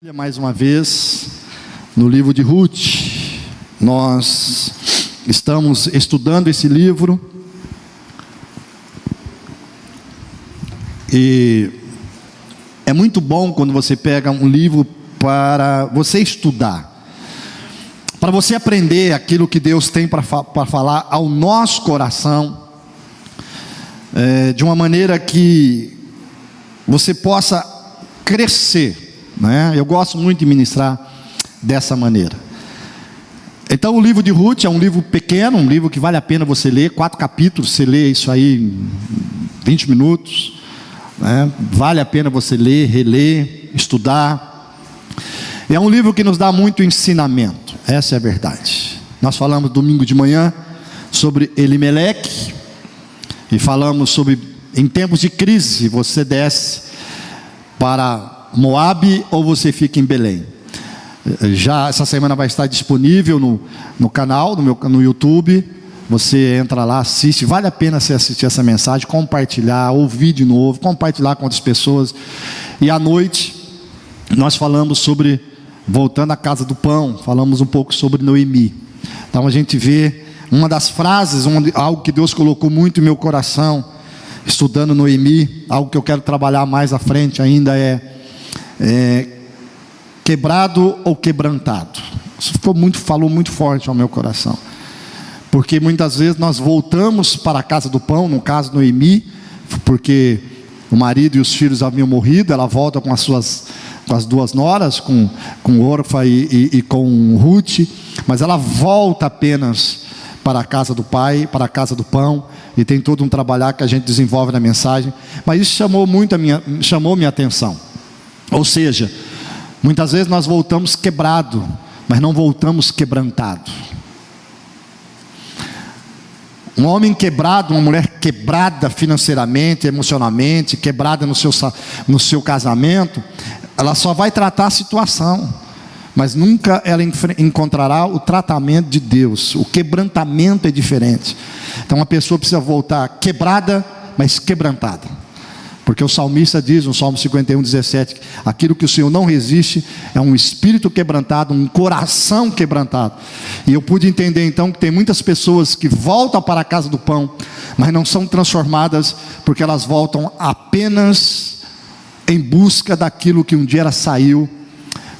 Mais uma vez, no livro de Ruth, nós estamos estudando esse livro e é muito bom quando você pega um livro para você estudar, para você aprender aquilo que Deus tem para falar ao nosso coração, de uma maneira que você possa crescer. Eu gosto muito de ministrar dessa maneira. Então o livro de Ruth é um livro pequeno, um livro que vale a pena você ler, 4 capítulos, você lê isso aí em 20 minutos, vale a pena você ler, reler, estudar. É um livro que nos dá muito ensinamento, essa é a verdade. Nós falamos domingo de manhã sobre Elimeleque, e falamos sobre, em tempos de crise, você desce para Moabe ou você fica em Belém. Já essa semana vai estar disponível no canal, no YouTube. Você entra lá, assiste. Vale a pena você assistir essa mensagem, compartilhar, ouvir de novo, compartilhar com outras pessoas. E à noite nós falamos sobre, voltando à casa do pão, falamos um pouco sobre Noemi. Então a gente vê uma das frases, algo que Deus colocou muito em meu coração, estudando Noemi, algo que eu quero trabalhar mais à frente ainda quebrado ou quebrantado. Isso falou muito forte ao meu coração, porque muitas vezes nós voltamos para a casa do pão, no caso Noemi, porque o marido e os filhos haviam morrido. Ela volta com as duas noras, com Orfa e com Ruth, mas ela volta apenas para a casa do pai, para a casa do pão, e tem todo um trabalhar que a gente desenvolve na mensagem. Mas isso chamou minha atenção. Ou seja, muitas vezes nós voltamos quebrado, mas não voltamos quebrantado. Um homem quebrado, uma mulher quebrada financeiramente, emocionalmente, quebrada no seu casamento, ela só vai tratar a situação, mas nunca ela encontrará o tratamento de Deus. O quebrantamento é diferente. Então a pessoa precisa voltar quebrada, mas quebrantada. Porque o salmista diz no Salmo 51:17, aquilo que o Senhor não resiste é um espírito quebrantado, um coração quebrantado. E eu pude entender então que tem muitas pessoas que voltam para a casa do pão, mas não são transformadas, porque elas voltam apenas em busca daquilo que um dia ela saiu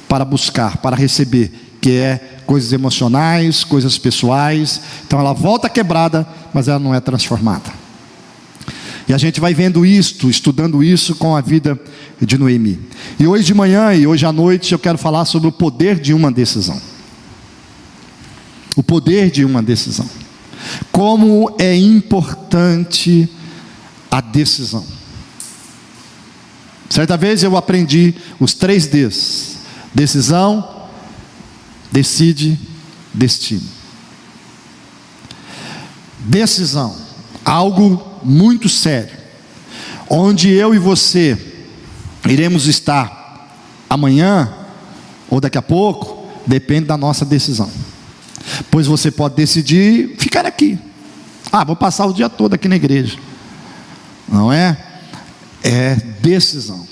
para buscar, para receber, que é coisas emocionais, coisas pessoais. Então ela volta quebrada, mas ela não é transformada. E a gente vai vendo isto, estudando isso com a vida de Noemi. E hoje de manhã e hoje à noite eu quero falar sobre o poder de uma decisão. O poder de uma decisão. Como é importante a decisão. Certa vez eu aprendi os 3 Ds: decisão, decide, destino. Decisão, algo muito sério, onde eu e você iremos estar amanhã ou daqui a pouco, depende da nossa decisão. Pois você pode decidir ficar aqui. Vou passar o dia todo aqui na igreja. Não é? É decisão.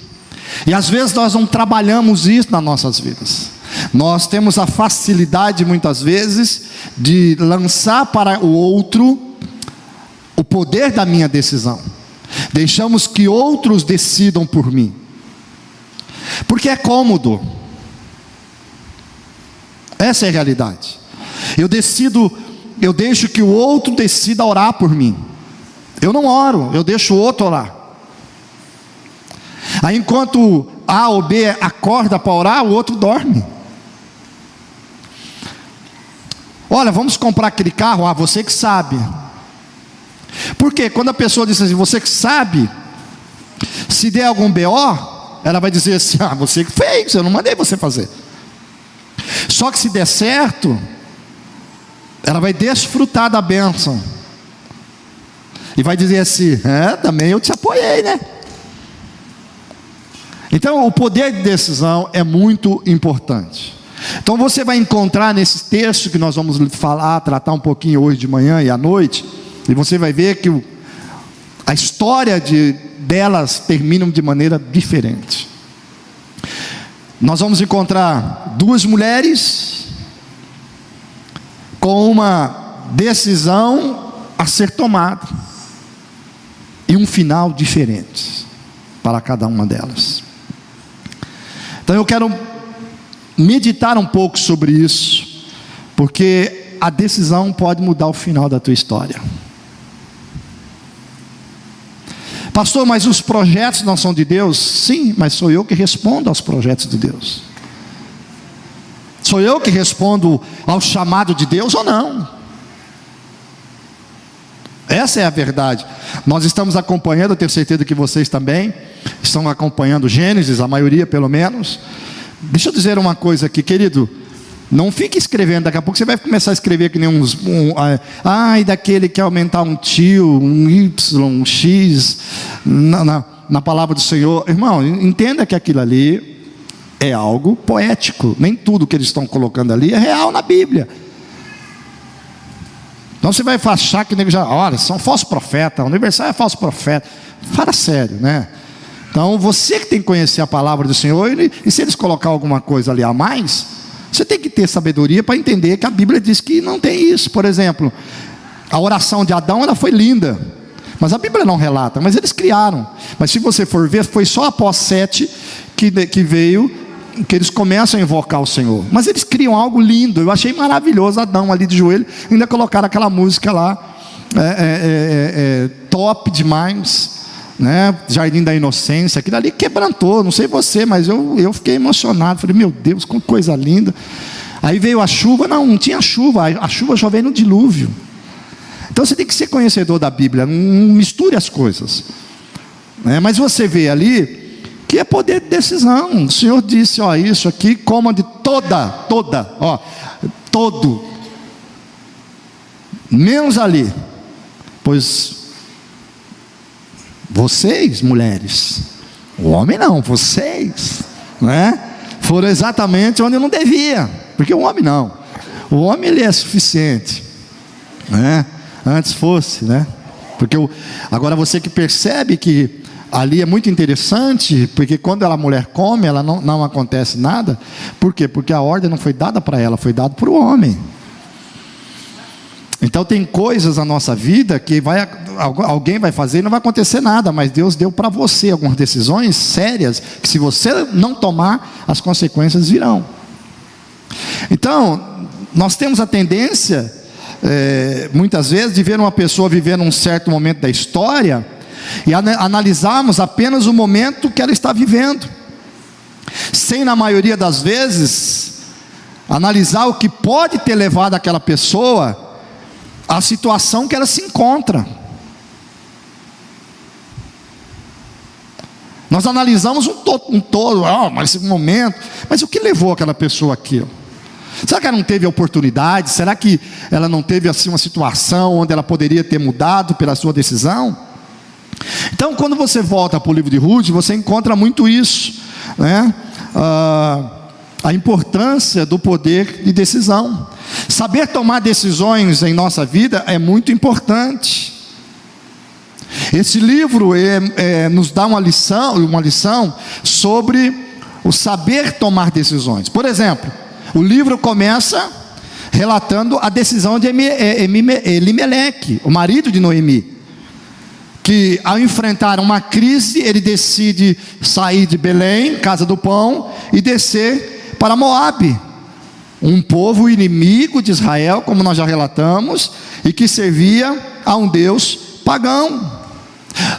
E às vezes nós não trabalhamos isso nas nossas vidas. Nós temos a facilidade muitas vezes de lançar para o outro o poder da minha decisão. Deixamos que outros decidam por mim, porque é cômodo. Essa é a realidade. Eu deixo que o outro decida orar por mim. Eu não oro, eu deixo o outro orar. Aí enquanto A ou B acorda para orar, o outro dorme. Olha, vamos comprar aquele carro, você que sabe. Porque quando a pessoa diz assim, você que sabe, se der algum BO, ela vai dizer assim, você que fez, eu não mandei você fazer. Só que se der certo, ela vai desfrutar da bênção e vai dizer assim, também eu te apoiei, né? Então o poder de decisão é muito importante. Então você vai encontrar nesse texto que nós vamos tratar um pouquinho hoje de manhã e à noite, e você vai ver que a história delas termina de maneira diferente. nós vamos encontrar duas mulheres com uma decisão a ser tomada e um final diferente para cada uma delas. Então eu quero meditar um pouco sobre isso, porque a decisão pode mudar o final da tua história. Pastor, mas os projetos não são de Deus? Sim, mas sou eu que respondo aos projetos de Deus. Sou eu que respondo ao chamado de Deus ou não? Essa é a verdade. Nós estamos acompanhando, eu tenho certeza que vocês também estão acompanhando Gênesis, a maioria pelo menos. Deixa eu dizer uma coisa aqui, querido. Não fique escrevendo, daqui a pouco você vai começar a escrever que nem e daquele que quer aumentar um tio, um Y, um X na palavra do Senhor. Irmão, entenda que aquilo ali é algo poético. Nem tudo que eles estão colocando ali é real na Bíblia. Então você vai achar que nego já, olha, são falsos profetas, o aniversário é falso profeta. Fala sério, né? Então você que tem que conhecer a palavra do Senhor, e se eles colocar alguma coisa ali a mais, você tem que ter sabedoria para entender que a Bíblia diz que não tem isso. Por exemplo, a oração de Adão, ela foi linda, mas a Bíblia não relata, mas eles criaram. Mas se você for ver, foi só após Sete que veio, que eles começam a invocar o Senhor. Mas eles criam algo lindo. Eu achei maravilhoso Adão ali de joelho, ainda colocaram aquela música lá, top demais, né? Jardim da Inocência, aquilo ali quebrantou. Não sei você, mas eu fiquei emocionado. Falei, meu Deus, que coisa linda. Aí veio a chuva. Não tinha chuva, a chuva já veio no dilúvio. Então você tem que ser conhecedor da Bíblia, não misture as coisas, né? Mas você vê ali que é poder de decisão. O Senhor disse, ó, isso aqui, coma de todo, menos ali, pois vocês, mulheres, o homem não, vocês, né, foram exatamente onde eu não devia, porque o homem não, o homem ele é suficiente, né, antes fosse, né, porque agora você que percebe que ali é muito interessante, porque quando a mulher come, ela não acontece nada. Por quê? Porque a ordem não foi dada para ela, foi dada para o homem. Então tem coisas na nossa vida que alguém vai fazer e não vai acontecer nada, mas Deus deu para você algumas decisões sérias, que se você não tomar, as consequências virão. Então, nós temos a tendência, muitas vezes, de ver uma pessoa vivendo um certo momento da história, e analisarmos apenas o momento que ela está vivendo, sem na maioria das vezes analisar o que pode ter levado aquela pessoa à situação que ela se encontra. Nós analisamos um todo, mas esse momento, mas o que levou aquela pessoa aqui? Será que ela não teve oportunidade? Será que ela não teve assim uma situação onde ela poderia ter mudado pela sua decisão? Então, quando você volta para o livro de Ruth, você encontra muito isso, né? A importância do poder de decisão. Saber tomar decisões em nossa vida é muito importante. Esse livro nos dá uma lição sobre o saber tomar decisões. Por exemplo, o livro começa relatando a decisão de Elimeleque, o marido de Noemi, que ao enfrentar uma crise, ele decide sair de Belém, casa do pão, e descer para Moabe, um povo inimigo de Israel, como nós já relatamos, e que servia a um Deus pagão.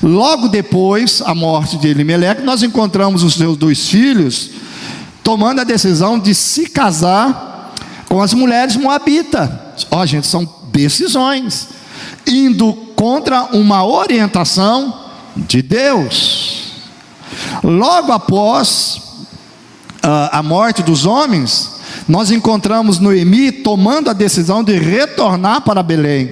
Logo depois, a morte de Elimeleque, nós encontramos os seus 2 filhos, tomando a decisão de se casar com as mulheres moabitas. Gente, são decisões, indo contra uma orientação de Deus. Logo após a morte dos homens, nós encontramos Noemi tomando a decisão de retornar para Belém,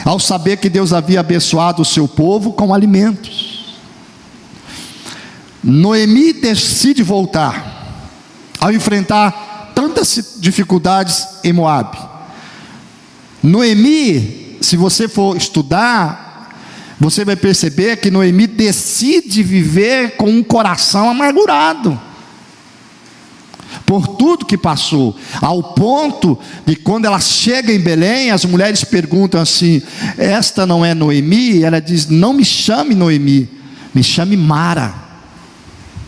ao saber que Deus havia abençoado o seu povo com alimentos. Noemi decide voltar, ao enfrentar tantas dificuldades em Moabe. Noemi, se você for estudar, você vai perceber que Noemi decide viver com um coração amargurado. por tudo que passou, ao ponto de quando ela chega em Belém, as mulheres perguntam assim: esta não é Noemi? Ela diz: não me chame Noemi, me chame Mara,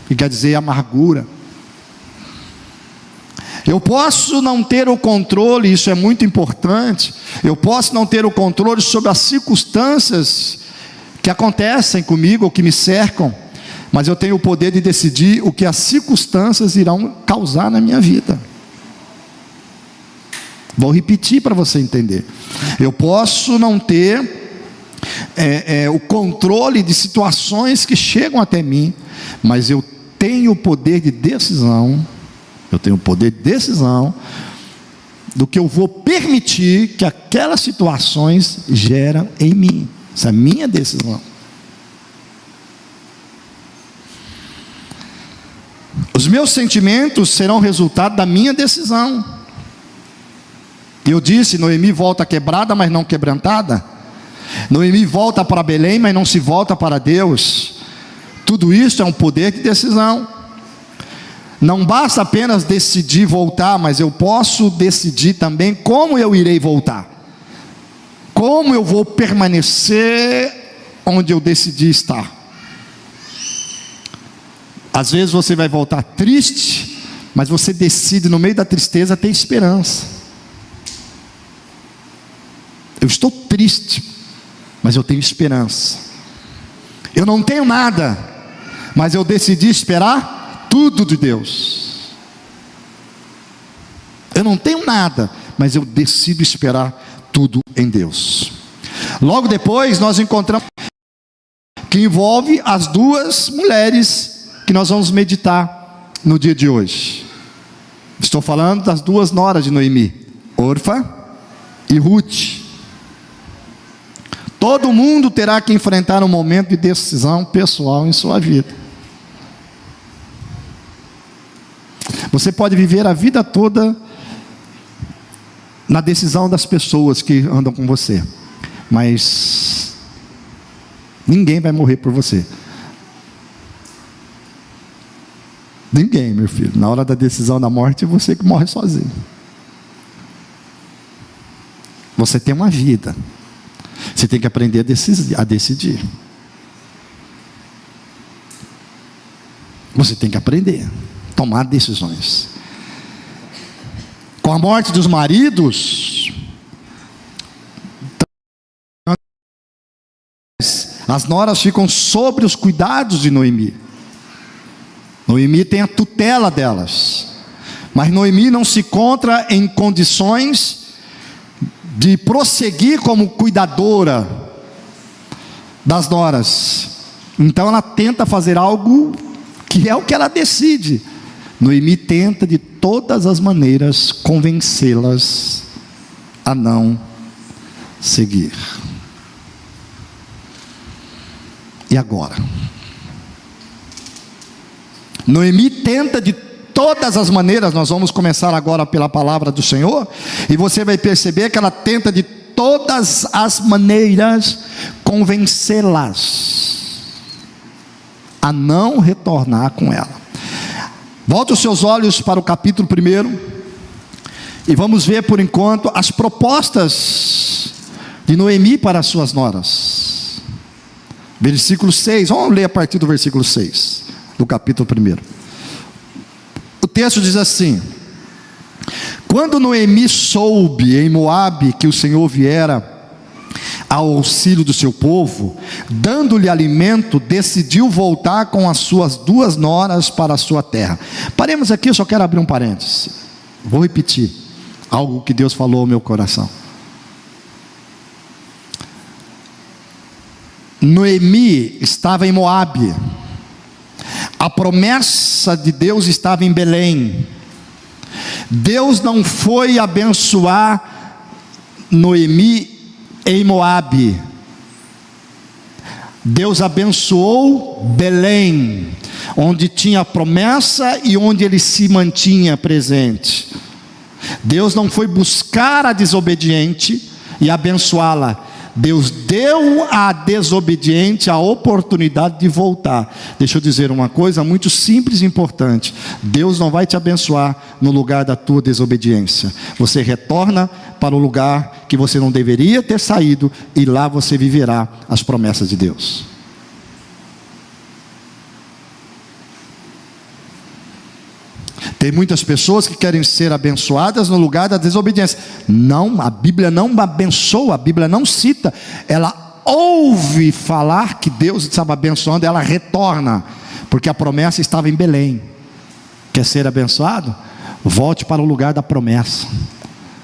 que quer dizer amargura. Eu posso não ter o controle, isso é muito importante, eu posso não ter o controle sobre as circunstâncias que acontecem comigo ou que me cercam, mas eu tenho o poder de decidir o que as circunstâncias irão causar na minha vida. Vou repetir para você entender. Eu posso não ter o controle de situações que chegam até mim, mas eu tenho o poder de decisão. Eu tenho o poder de decisão do que eu vou permitir que aquelas situações geram em mim. Essa é a minha decisão. Os meus sentimentos serão resultado da minha decisão. Eu disse: Noemi volta quebrada, mas não quebrantada. Noemi volta para Belém, mas não se volta para Deus. Tudo isso é um poder de decisão. Não basta apenas decidir voltar, mas eu posso decidir também como eu irei voltar. Como eu vou permanecer onde eu decidi estar. Às vezes você vai voltar triste, mas você decide no meio da tristeza ter esperança. Eu estou triste, mas eu tenho esperança. Eu não tenho nada, mas eu decidi esperar tudo de Deus. Eu não tenho nada, mas eu decido esperar tudo em Deus. Logo depois nós encontramos que envolve as duas mulheres que nós vamos meditar no dia de hoje. Estou falando das duas noras de Noemi, Orfa e Ruth. Todo mundo terá que enfrentar um momento de decisão pessoal em sua vida. Você pode viver a vida toda na decisão das pessoas que andam com você, mas ninguém vai morrer por você. Ninguém, meu filho. Na hora da decisão da morte, é você que morre sozinho. Você tem uma vida. Você tem que aprender a decidir. Você tem que aprender a tomar decisões. Com a morte dos maridos, as noras ficam sobre os cuidados de Noemi. Noemi tem a tutela delas, mas Noemi não se encontra em condições de prosseguir como cuidadora das noras. Então ela tenta fazer algo que é o que ela decide. Noemi tenta de todas as maneiras convencê-las a não seguir. E agora? Noemi tenta de todas as maneiras. Nós vamos começar agora pela palavra do Senhor, e você vai perceber que ela tenta de todas as maneiras convencê-las a não retornar com ela. Volte os seus olhos para o capítulo 1 e vamos ver por enquanto as propostas de Noemi para as suas noras. Versículo 6, vamos ler a partir do versículo 6 do capítulo 1. O texto diz assim: quando Noemi soube em Moabe que o Senhor viera ao auxílio do seu povo, dando-lhe alimento, decidiu voltar com as suas duas noras para a sua terra. Paremos aqui, eu só quero abrir um parênteses. Vou repetir algo que Deus falou ao meu coração. Noemi estava em Moabe. A promessa de Deus estava em Belém. Deus não foi abençoar Noemi em Moabe. Deus abençoou Belém, onde tinha a promessa e onde ele se mantinha presente. Deus não foi buscar a desobediente e abençoá-la. Deus deu à desobediente a oportunidade de voltar. Deixa eu dizer uma coisa muito simples e importante: Deus não vai te abençoar no lugar da tua desobediência. Você retorna para o lugar que você não deveria ter saído, e lá você viverá as promessas de Deus. Tem muitas pessoas que querem ser abençoadas no lugar da desobediência. Não, a Bíblia não abençoa, a Bíblia não cita. Ela ouve falar que Deus estava abençoando, ela retorna, porque a promessa estava em Belém. Quer ser abençoado? Volte para o lugar da promessa,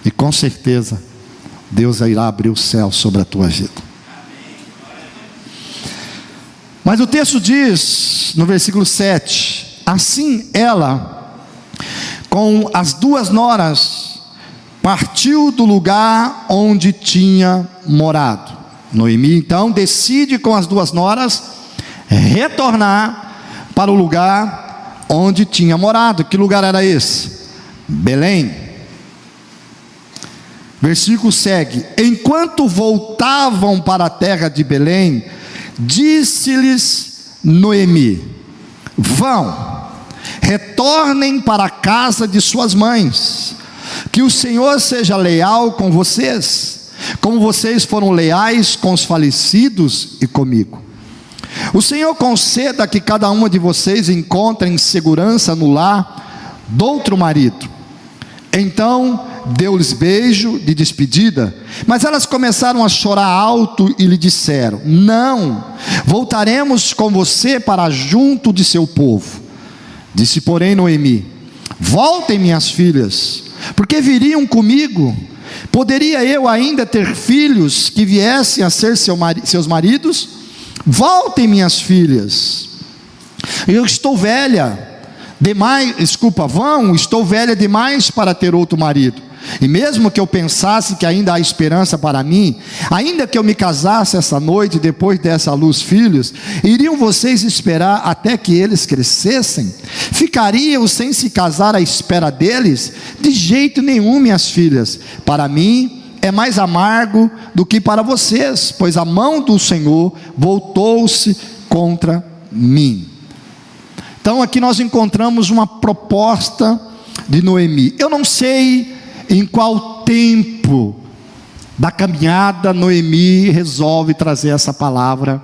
e com certeza Deus irá abrir o céu sobre a tua vida. Mas o texto diz no versículo 7: assim ela, com as duas noras, partiu do lugar onde tinha morado. Noemi então decide com as duas noras retornar para o lugar onde tinha morado. Que lugar era esse? Belém. Versículo segue: enquanto voltavam para a terra de Belém, disse-lhes Noemi: vão, retornem para a casa de suas mães, que o Senhor seja leal com vocês, como vocês foram leais com os falecidos e comigo. O Senhor conceda que cada uma de vocês encontre segurança no lar do outro marido. Então deu-lhes beijo de despedida, mas elas começaram a chorar alto e lhe disseram: não, voltaremos com você para junto de seu povo. Disse porém Noemi: voltem, minhas filhas, porque viriam comigo. Poderia eu ainda ter filhos que viessem a ser seus maridos? Voltem, minhas filhas, eu estou velha demais, estou velha demais para ter outro marido. E mesmo que eu pensasse que ainda há esperança para mim, ainda que eu me casasse essa noite e depois desse à luz filhos, iriam vocês esperar até que eles crescessem? Ficariam sem se casar à espera deles? De jeito nenhum, minhas filhas. Para mim é mais amargo do que para vocês, pois a mão do Senhor voltou-se contra mim. Então aqui nós encontramos uma proposta de Noemi. Eu não sei em qual tempo da caminhada Noemi resolve trazer essa palavra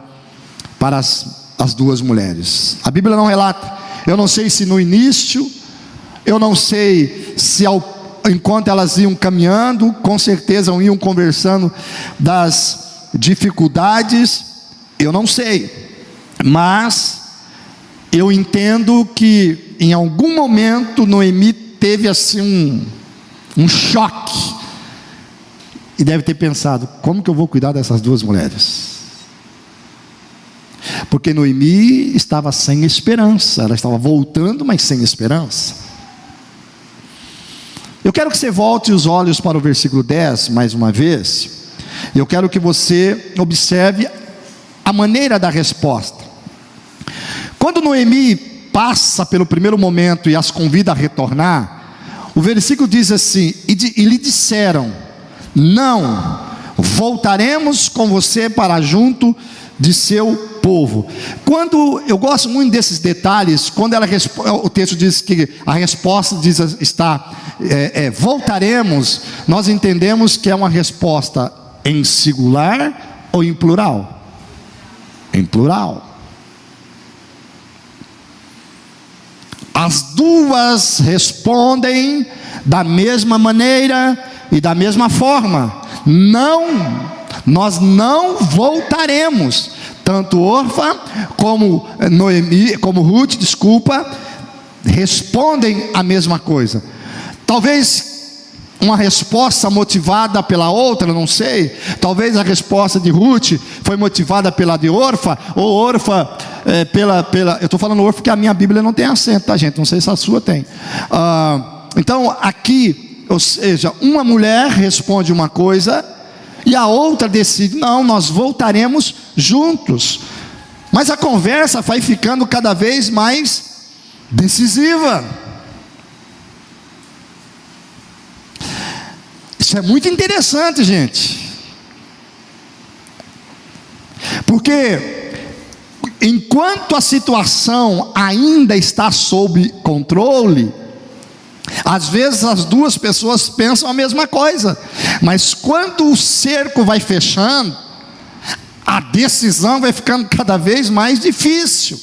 para as duas mulheres. A Bíblia não relata. Eu não sei se no início, eu não sei se enquanto elas iam caminhando, com certeza iam conversando das dificuldades, eu não sei, mas eu entendo que em algum momento Noemi teve assim um choque, e deve ter pensado: como que eu vou cuidar dessas duas mulheres? Porque Noemi estava sem esperança, ela estava voltando, mas sem esperança. Eu quero que você volte os olhos para o versículo 10, mais uma vez. Eu quero que você observe a maneira da resposta. Quando Noemi passa pelo primeiro momento e as convida a retornar, o versículo diz assim: e lhe disseram: não, voltaremos com você para junto de seu povo. Quando eu gosto muito desses detalhes, quando o texto diz que a resposta voltaremos, nós entendemos que é uma resposta em singular ou em plural? Em plural. As duas respondem da mesma maneira e da mesma forma: não, nós não voltaremos. Tanto Orfa como Noemi, como Ruth, respondem a mesma coisa. Talvez uma resposta motivada pela outra, não sei. Talvez a resposta de Ruth foi motivada pela de Orfa, ou Orfa eu estou falando Orfa porque a minha Bíblia não tem acento, tá, gente? Não sei se a sua tem. Então aqui, ou seja, uma mulher responde uma coisa e a outra decide: não, nós voltaremos juntos. Mas a conversa vai ficando cada vez mais decisiva. Isso é muito interessante, gente. Porque enquanto a situação ainda está sob controle, às vezes as duas pessoas pensam a mesma coisa, mas quando o cerco vai fechando, a decisão vai ficando cada vez mais difícil.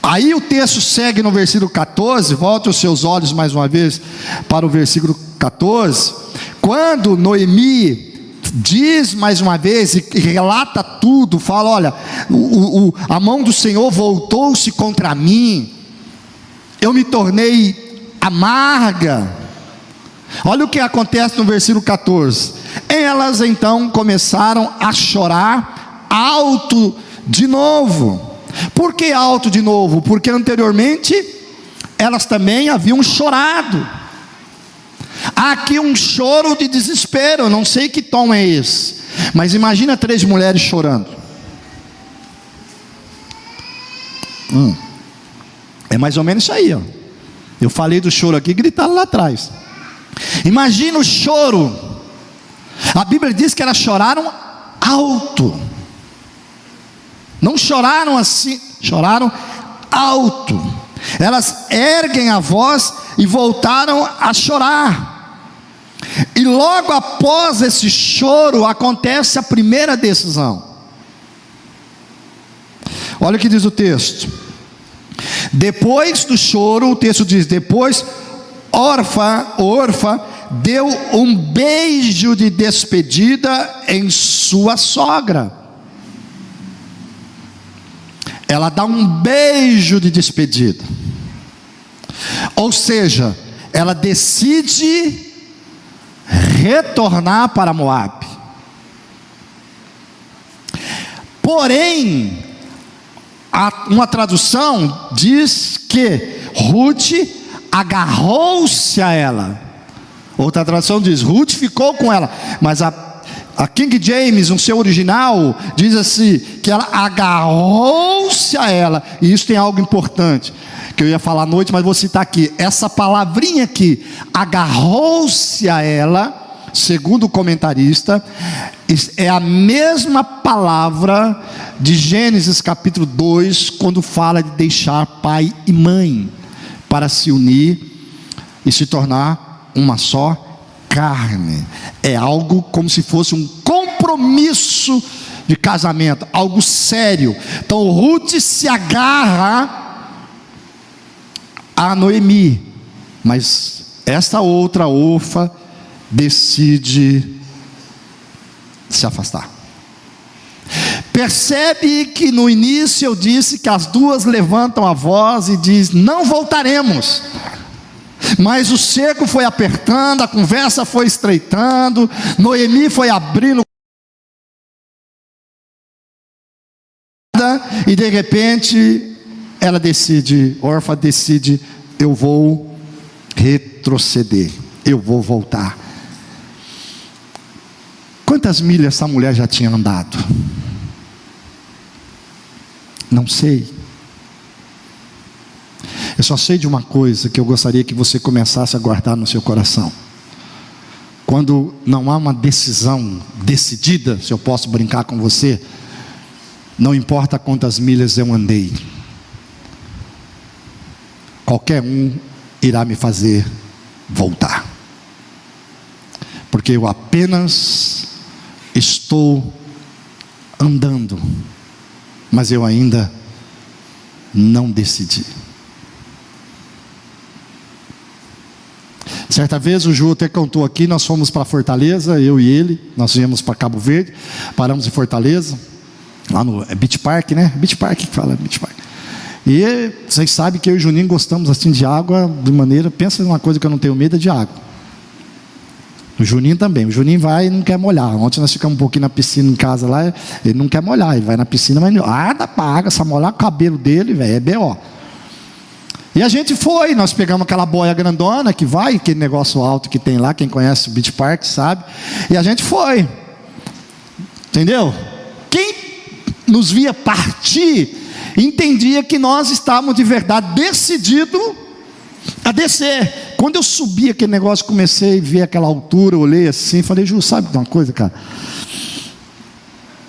Aí o texto segue no versículo 14, volte os seus olhos mais uma vez para o versículo 14, quando Noemi diz mais uma vez e relata tudo, fala: olha, a mão do Senhor voltou-se contra mim, eu me tornei amarga. Olha o que acontece no versículo 14: elas então começaram a chorar alto de novo. Por que alto de novo? Porque anteriormente elas também haviam chorado. Há aqui um choro de desespero, eu não sei que tom é esse, mas imagina 3 mulheres chorando. É mais ou menos isso aí, ó. Eu falei do choro aqui, gritaram lá atrás. Imagina o choro. A Bíblia diz que elas choraram alto. Não choraram assim, choraram alto. Elas erguem a voz e voltaram a chorar. E logo após esse choro acontece a primeira decisão. Olha o que diz o texto. Depois do choro, o texto diz: depois Orfa deu um beijo de despedida em sua sogra. Ela dá um beijo de despedida. Ou seja, ela decide retornar para Moabe. Porém, uma tradução diz que Ruth agarrou-se a ela. Outra tradução diz: Ruth ficou com ela. Mas a King James, no seu original, diz assim, que ela agarrou-se a ela. E isso tem algo importante, que eu ia falar à noite, mas vou citar aqui. Essa palavrinha aqui, agarrou-se a ela, segundo o comentarista, é a mesma palavra de Gênesis capítulo 2, quando fala de deixar pai e mãe, para se unir e se tornar uma só carne. É algo como se fosse um compromisso de casamento, algo sério. Então Ruth se agarra a Noemi, mas esta outra Orfa decide se afastar. Percebe que no início eu disse que as duas levantam a voz e diz: não voltaremos. Mas o cerco foi apertando, a conversa foi estreitando, Noemi foi abrindo, e de repente ela decide, Orfa decide: eu vou retroceder, eu vou voltar. Quantas milhas essa mulher já tinha andado? Não sei. Eu só sei de uma coisa que eu gostaria que você começasse a guardar no seu coração. Quando não há uma decisão decidida, se eu posso brincar com você, não importa quantas milhas eu andei, qualquer um irá me fazer voltar, porque eu apenas estou andando, mas eu ainda não decidi. Certa vez o Ju até contou aqui, nós fomos para Fortaleza, eu e ele, nós viemos para Cabo Verde, paramos em Fortaleza, lá no Beach Park, né? Beach Park que fala, Beach Park. E vocês sabem que eu e o Juninho gostamos assim de água, de maneira, pensa numa coisa que eu não tenho medo, é de água. O Juninho também, o Juninho vai e não quer molhar. Ontem nós ficamos um pouquinho na piscina em casa lá, ele não quer molhar, ele vai na piscina, mas dá pra água, só molhar o cabelo dele, velho, é B.O. E a gente foi, nós pegamos aquela boia grandona que vai, aquele negócio alto que tem lá, quem conhece o Beach Park sabe, e a gente foi, entendeu? Quem nos via partir, entendia que nós estávamos de verdade decididos a descer. Quando eu subi aquele negócio, comecei a ver aquela altura, olhei assim, falei: Ju, sabe de uma coisa, cara?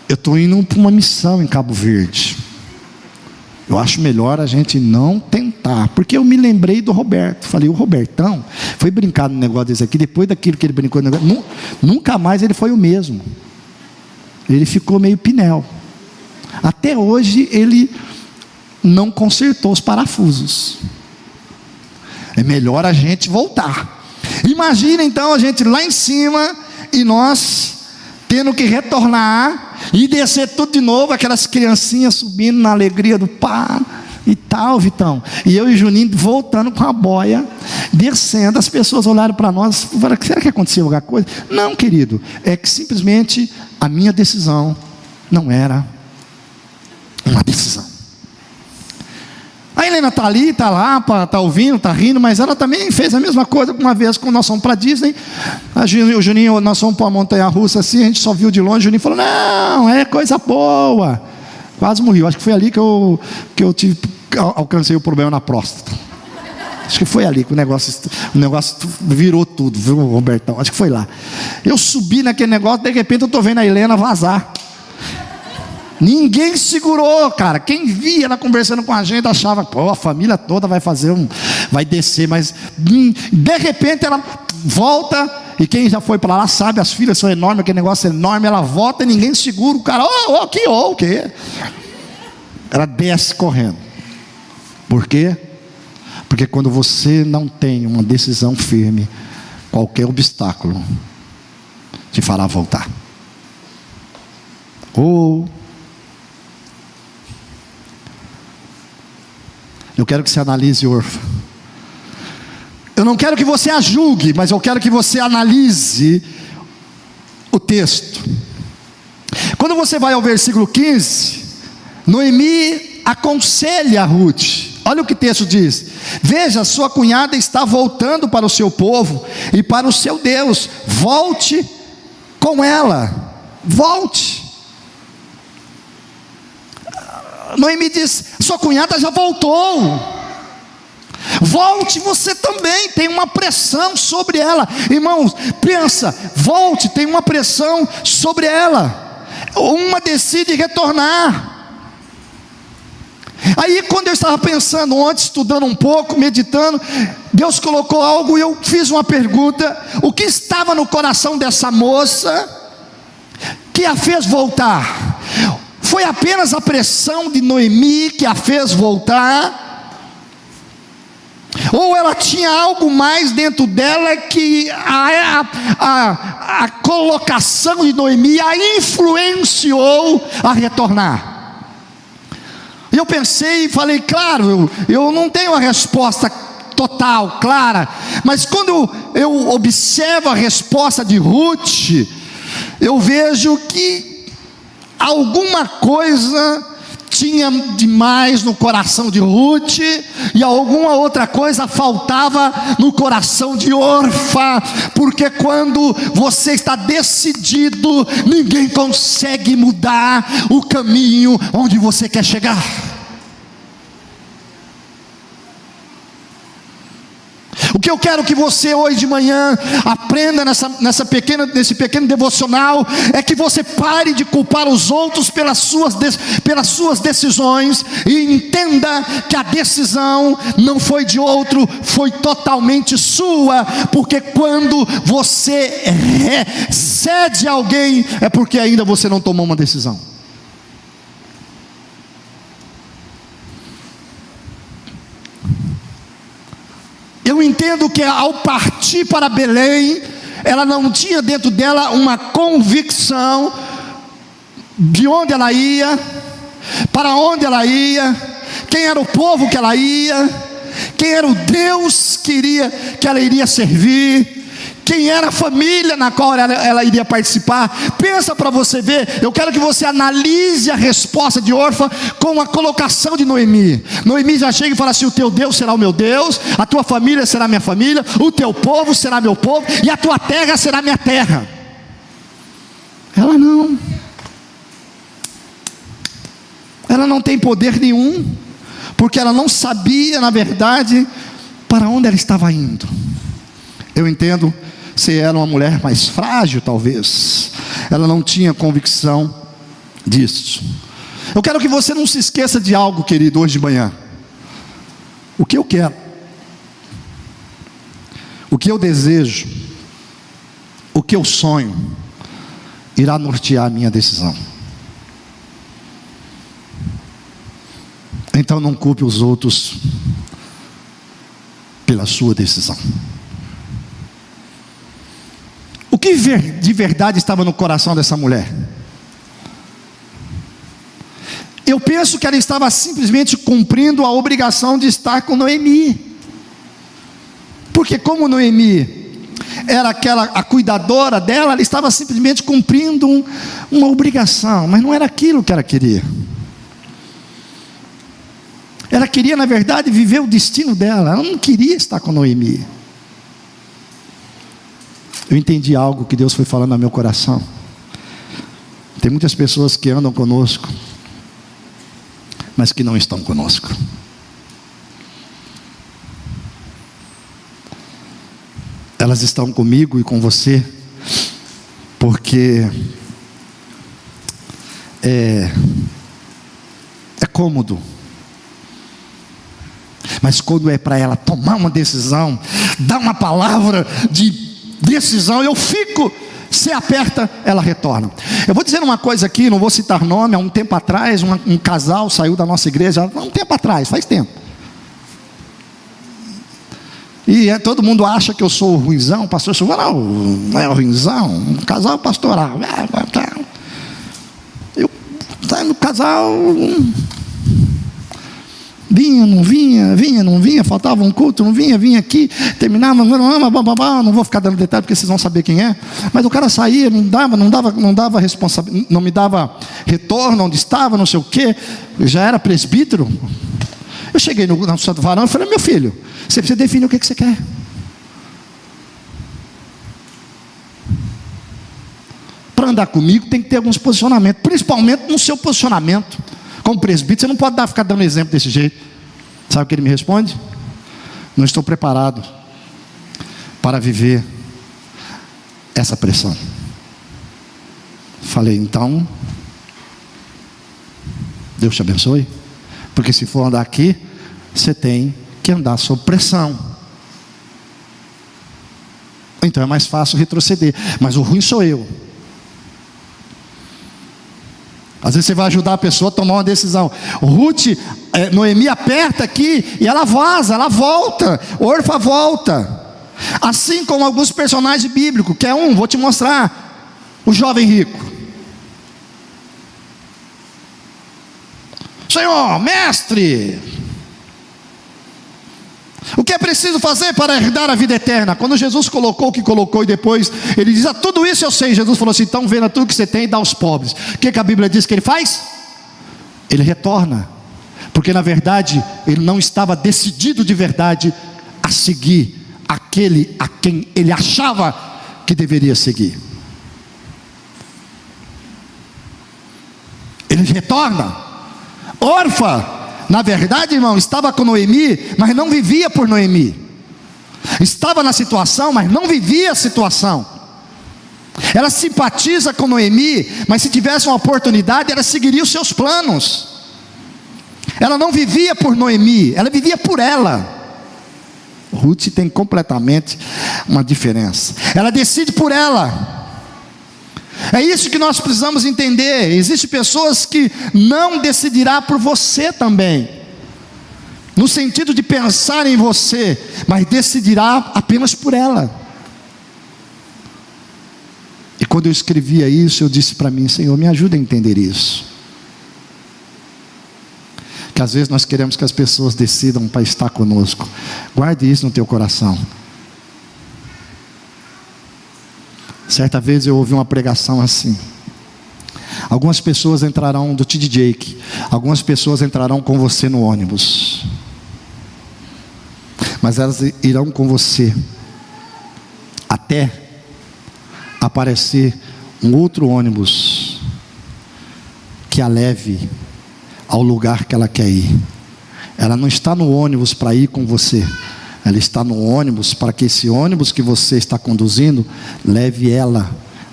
Eu estou indo para uma missão em Cabo Verde. Eu acho melhor a gente não tentar, porque eu me lembrei do Roberto. Falei: o Robertão foi brincar no negócio desse aqui, depois daquilo que ele brincou no negócio, nunca mais ele foi o mesmo. Ele ficou meio pinel. Até hoje ele não consertou os parafusos. É melhor a gente voltar. Imagina então a gente lá em cima e nós tendo que retornar e descer tudo de novo, aquelas criancinhas subindo na alegria do pá e tal, Vitão. E eu e Juninho voltando com a boia, descendo. As pessoas olharam para nós e falaram: será que aconteceu alguma coisa? Não, querido, é que simplesmente a minha decisão não era uma decisão. A Helena está ali, está lá, está ouvindo, está rindo, mas ela também fez a mesma coisa uma vez quando nós fomos para Disney. O Juninho, nós fomos para a montanha-russa assim, a gente só viu de longe. O Juninho falou: não, é coisa boa. Quase morreu. Acho que foi ali que eu alcancei o problema na próstata. Acho que foi ali que o negócio virou tudo, viu, Robertão? Acho que foi lá. Eu subi naquele negócio, de repente eu estou vendo a Helena vazar. Ninguém segurou, cara. Quem via ela conversando com a gente achava: pô, a família toda vai descer, mas de repente ela volta. E quem já foi para lá sabe, as filhas são enormes, aquele negócio é enorme. Ela volta e ninguém segura o cara. O quê? Ela desce correndo. Por quê? Porque quando você não tem uma decisão firme, qualquer obstáculo te fará voltar. Eu quero que você analise, Orfa. Eu não quero que você a julgue, mas eu quero que você analise o texto. Quando você vai ao versículo 15, Noemi aconselha a Ruth. Olha o que o texto diz: veja, sua cunhada está voltando para o seu povo e para o seu Deus. Volte com ela. Volte. Noemi diz: sua cunhada já voltou. Volte você também. Tem uma pressão sobre ela. Irmãos, pensa, volte, tem uma pressão sobre ela. Uma decide retornar. Aí quando eu estava pensando ontem, estudando um pouco, meditando, Deus colocou algo e eu fiz uma pergunta: o que estava no coração dessa moça que a fez voltar? Foi apenas a pressão de Noemi que a fez voltar? Ou ela tinha algo mais dentro dela que a colocação de Noemi a influenciou a retornar? E eu pensei e falei: claro, eu não tenho a resposta total, clara, mas quando eu observo a resposta de Ruth, eu vejo que alguma coisa tinha demais no coração de Ruth, e alguma outra coisa faltava no coração de Orfa, porque quando você está decidido, ninguém consegue mudar o caminho onde você quer chegar. O que eu quero que você hoje de manhã aprenda nesse pequeno devocional é que você pare de culpar os outros pelas suas decisões e entenda que a decisão não foi de outro, foi totalmente sua, porque quando você cede a alguém é porque ainda você não tomou uma decisão. Eu entendo que ao partir para Belém, ela não tinha dentro dela uma convicção de onde ela ia, para onde ela ia, quem era o povo que ela ia, quem era o Deus que ela iria servir, quem era a família na qual ela iria participar. Pensa para você ver. Eu quero que você analise a resposta de Orfa com a colocação de Noemi. Noemi já chega e fala assim: o teu Deus será o meu Deus, a tua família será minha família, o teu povo será meu povo, e a tua terra será minha terra. Ela não tem poder nenhum, porque ela não sabia, na verdade, para onde ela estava indo. Eu entendo, se era uma mulher mais frágil, talvez, ela não tinha convicção disso. Eu quero que você não se esqueça de algo, querido, hoje de manhã. O que eu quero, o que eu desejo, o que eu sonho, irá nortear a minha decisão. Então não culpe os outros pela sua decisão. O que de verdade estava no coração dessa mulher? Eu penso que ela estava simplesmente cumprindo a obrigação de estar com Noemi. Porque como Noemi era a cuidadora dela, ela estava simplesmente cumprindo uma obrigação, mas não era aquilo que ela queria. Ela queria, na verdade, viver o destino dela. Ela não queria estar com Noemi. Eu entendi algo que Deus foi falando no meu coração. Tem muitas pessoas que andam conosco, mas que não estão conosco. Elas estão comigo e com você, porque é cômodo. Mas quando é para ela tomar uma decisão, dar uma palavra de decisão, eu fico. Se aperta, ela retorna. Eu vou dizer uma coisa aqui, não vou citar nome. Há um tempo atrás, um casal saiu da nossa igreja. Um tempo atrás, faz tempo. E todo mundo acha que eu sou ruinzão. Pastor Silvano, não é ruinzão. Um casal pastoral. Eu saí no casal. Vinha, não vinha, faltava um culto, não vinha aqui, terminava, não vou ficar dando detalhe porque vocês vão saber quem é, mas o cara saía, não dava responsabilidade, não me dava retorno onde estava, não sei o que, já era presbítero. Eu cheguei no santo varão e falei: meu filho, você precisa definir o que você quer. Para andar comigo tem que ter alguns posicionamentos, principalmente no seu posicionamento. Como presbítero, você não pode ficar dando exemplo desse jeito. Sabe o que ele me responde? Não estou preparado para viver essa pressão. Falei: então, Deus te abençoe. Porque se for andar aqui, você tem que andar sob pressão. Então é mais fácil retroceder. Mas o ruim sou eu. Às vezes você vai ajudar a pessoa a tomar uma decisão. Noemi aperta aqui e ela vaza, ela volta. Orfa volta. Assim como alguns personagens bíblicos. Quer um? Vou te mostrar. O jovem rico. Senhor, mestre, o que é preciso fazer para herdar a vida eterna? Quando Jesus colocou o que colocou e depois ele diz: tudo isso eu sei. Jesus falou assim: então venda tudo que você tem e dá aos pobres. O que a Bíblia diz que ele faz? Ele retorna, porque na verdade ele não estava decidido de verdade a seguir aquele a quem ele achava que deveria seguir. Ele retorna. Orfa, na verdade, irmão, estava com Noemi, mas não vivia por Noemi. Estava na situação, mas não vivia a situação. Ela simpatiza com Noemi, mas se tivesse uma oportunidade, ela seguiria os seus planos. Ela não vivia por Noemi, ela vivia por ela. Ruth tem completamente uma diferença. Ela decide por ela. É isso que nós precisamos entender. Existem pessoas que não decidirá por você também, no sentido de pensar em você, mas decidirá apenas por ela. E quando eu escrevia isso, eu disse para mim: Senhor, me ajuda a entender isso. Que às vezes nós queremos que as pessoas decidam para estar conosco. Guarde isso no teu coração. Certa vez eu ouvi uma pregação assim: algumas pessoas entrarão do T.D. Jakes, algumas pessoas entrarão com você no ônibus, mas elas irão com você até aparecer um outro ônibus que a leve ao lugar que ela quer ir. Ela não está no ônibus para ir com você, ela está no ônibus, para que esse ônibus que você está conduzindo leve ela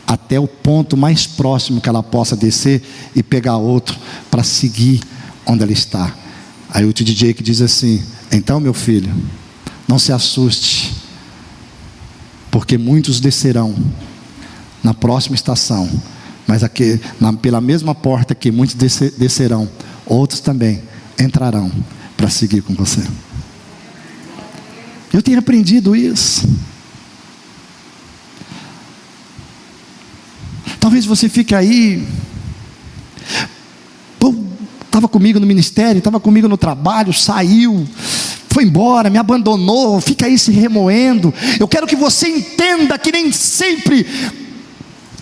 até o ponto mais próximo que ela possa descer e pegar outro para seguir onde ela está. Aí o T.D. Jakes diz assim: então, meu filho, não se assuste, porque muitos descerão na próxima estação, mas aqui, pela mesma porta que muitos descerão, outros também entrarão para seguir com você. Eu tenho aprendido isso. Talvez você fique aí, estava comigo no ministério, estava comigo no trabalho, saiu, foi embora, me abandonou, fica aí se remoendo. Eu quero que você entenda que nem sempre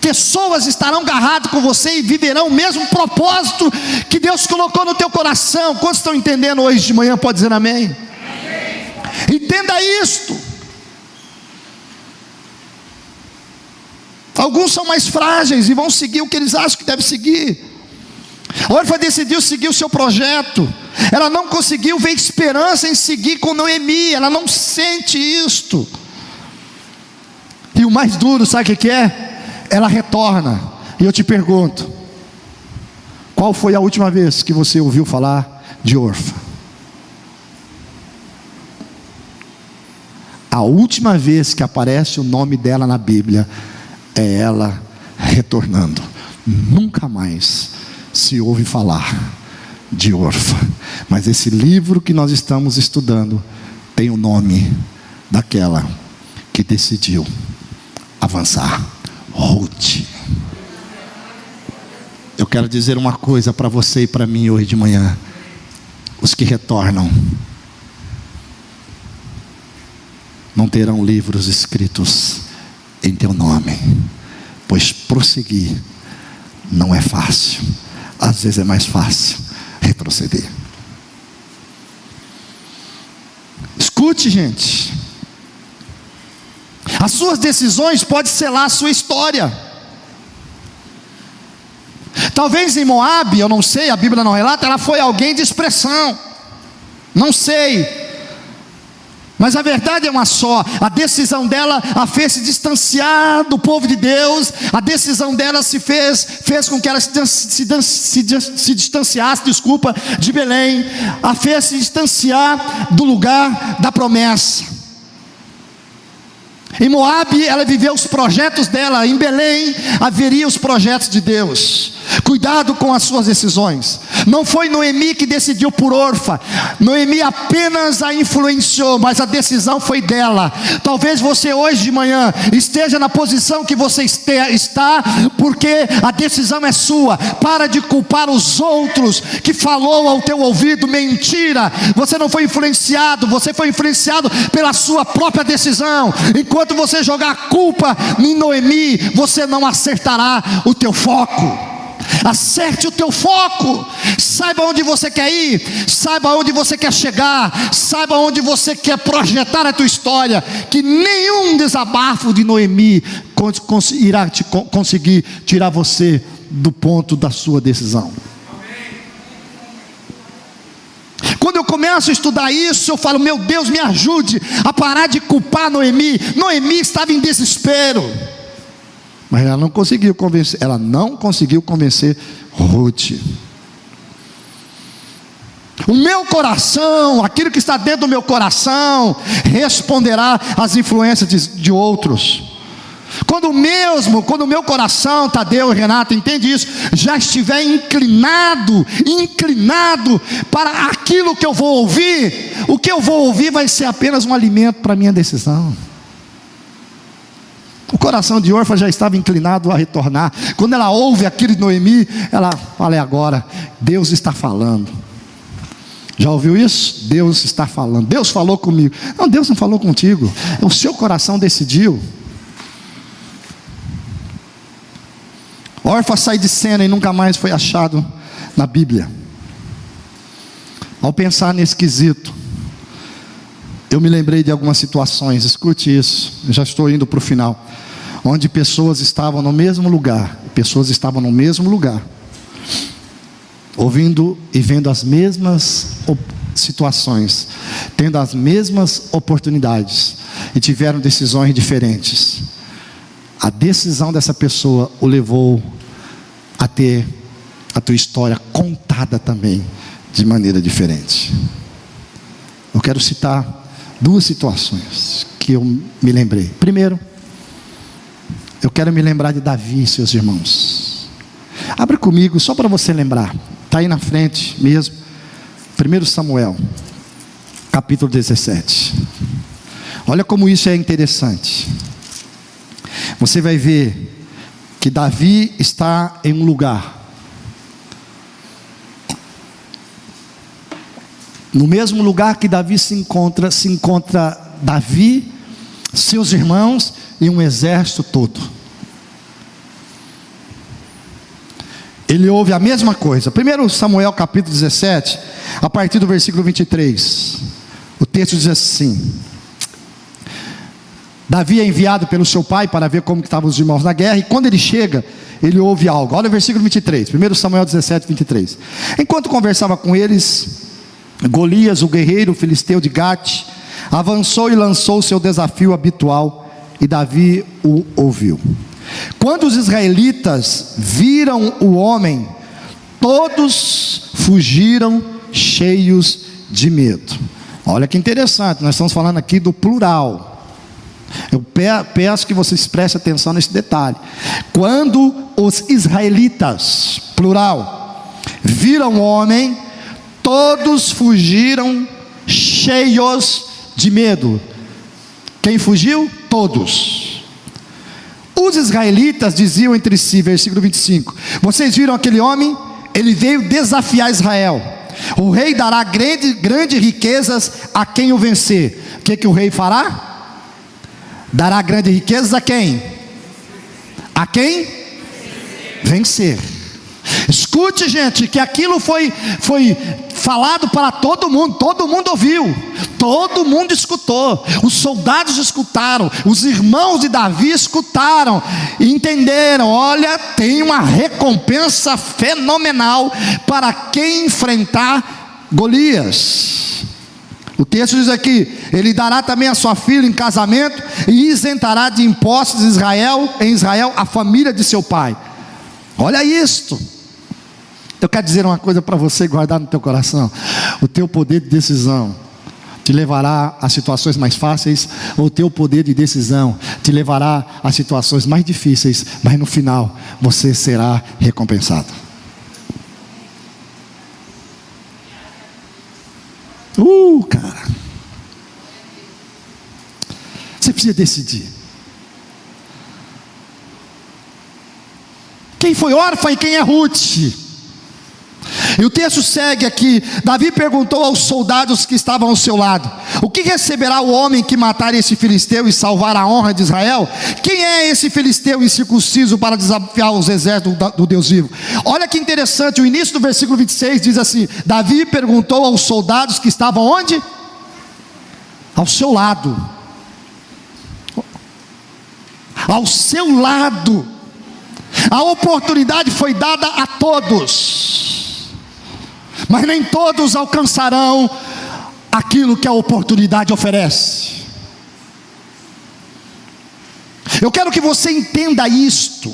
pessoas estarão agarradas com você e viverão o mesmo propósito que Deus colocou no teu coração. Quantos estão entendendo hoje de manhã? Pode dizer amém? Amém. Entenda isto. Alguns são mais frágeis e vão seguir o que eles acham que devem seguir. A órfã decidiu seguir o seu projeto. Ela não conseguiu ver esperança em seguir com Noemi. Ela não sente isto. E o mais duro, sabe o que é? Ela retorna. E eu te pergunto: qual foi a última vez que você ouviu falar de órfã? A última vez que aparece o nome dela na Bíblia é ela retornando. Nunca mais se ouve falar de órfã. Mas esse livro que nós estamos estudando tem o nome daquela que decidiu avançar: Ruth. Eu quero dizer uma coisa para você e para mim hoje de manhã: os que retornam não terão livros escritos em teu nome, pois prosseguir não é fácil. Às vezes é mais fácil retroceder. Escute, gente, as suas decisões podem selar a sua história. Talvez em Moabe, eu não sei, a Bíblia não relata, ela foi alguém de expressão, não sei. Mas a verdade é uma só: a decisão dela a fez se distanciar do povo de Deus. A decisão dela fez com que ela se distanciasse, de Belém. A fez se distanciar do lugar da promessa. Em Moabe ela viveu os projetos dela. Em Belém haveria os projetos de Deus. Cuidado com as suas decisões. Não foi Noemi que decidiu por órfã. Noemi apenas a influenciou, mas a decisão foi dela. Talvez você hoje de manhã esteja na posição que você está, porque a decisão é sua. Para de culpar os outros que falou ao teu ouvido mentira. Você não foi influenciado, você foi influenciado pela sua própria decisão. Enquanto você jogar a culpa em Noemi, você não acertará o teu foco. Acerte o teu foco. Saiba onde você quer ir, saiba onde você quer chegar, saiba onde você quer projetar a tua história. Que nenhum desabafo de Noemi irá conseguir tirar você do ponto da sua decisão. Quando eu começo a estudar isso, eu falo: meu Deus, me ajude a parar de culpar Noemi. Noemi estava em desespero, mas ela não conseguiu convencer Ruth. O meu coração, aquilo que está dentro do meu coração, responderá às influências de outros. Quando o meu coração, Tadeu e Renata, entende isso, já estiver inclinado para aquilo que eu vou ouvir, o que eu vou ouvir vai ser apenas um alimento para a minha decisão. O coração de órfã já estava inclinado a retornar. Quando ela ouve aquilo de Noemi, ela fala: é agora, Deus está falando. Já ouviu isso? Deus está falando. Deus falou comigo. Não, Deus não falou contigo. O seu coração decidiu. Órfã sai de cena e nunca mais foi achado na Bíblia. Ao pensar nesse quesito, eu me lembrei de algumas situações. Escute isso, eu já estou indo para o final. Onde pessoas estavam no mesmo lugar, ouvindo e vendo as mesmas situações, tendo as mesmas oportunidades e tiveram decisões diferentes. A decisão dessa pessoa o levou a ter a tua história contada também de maneira diferente. Eu quero citar duas situações que eu me lembrei. Primeiro, eu quero me lembrar de Davi, seus irmãos. Abre comigo, só para você lembrar. Está aí na frente mesmo. 1 Samuel, capítulo 17. Olha como isso é interessante. Você vai ver que Davi está em um lugar. No mesmo lugar que Davi se encontra Davi, seus irmãos e um exército todo. Ele ouve a mesma coisa. 1 Samuel capítulo 17, a partir do versículo 23. O texto diz assim: Davi é enviado pelo seu pai para ver como estavam os irmãos na guerra, e quando ele chega, ele ouve algo. Olha o versículo 23, 1 Samuel 17, 23. Enquanto conversava com eles, Golias, o guerreiro filisteu de Gate, avançou e lançou o seu desafio habitual, e Davi o ouviu. Quando os israelitas viram o homem, todos fugiram cheios de medo. Olha que interessante, nós estamos falando aqui do plural. Eu peço que vocês prestem atenção nesse detalhe. Quando os israelitas, plural, viram o homem, todos fugiram cheios de medo. Quem fugiu? Todos. Os israelitas diziam entre si, versículo 25: vocês viram aquele homem? Ele veio desafiar Israel. O rei dará grandes riquezas a quem o vencer. O que o rei fará? Dará grandes riquezas a quem? A quem? Vencer. Escute, gente, que aquilo foi falado para todo mundo ouviu, todo mundo escutou, os soldados escutaram, os irmãos de Davi escutaram, e entenderam: olha, tem uma recompensa fenomenal para quem enfrentar Golias. O texto diz aqui: ele dará também a sua filha em casamento, e isentará de impostos em Israel a família de seu pai. Olha isto. Eu quero dizer uma coisa para você guardar no teu coração: o teu poder de decisão te levará a situações mais fáceis, ou o teu poder de decisão te levará a situações mais difíceis, mas no final você será recompensado. Cara, você precisa decidir. Quem foi órfã e quem é Ruth? E o texto segue aqui: Davi perguntou aos soldados que estavam ao seu lado: o que receberá o homem que matar esse filisteu e salvar a honra de Israel? Quem é esse filisteu incircunciso para desafiar os exércitos do Deus vivo? Olha que interessante, o início do versículo 26 diz assim: Davi perguntou aos soldados que estavam onde? Ao seu lado. Ao seu lado. A oportunidade foi dada a todos, mas nem todos alcançarão aquilo que a oportunidade oferece. Eu quero que você entenda isto,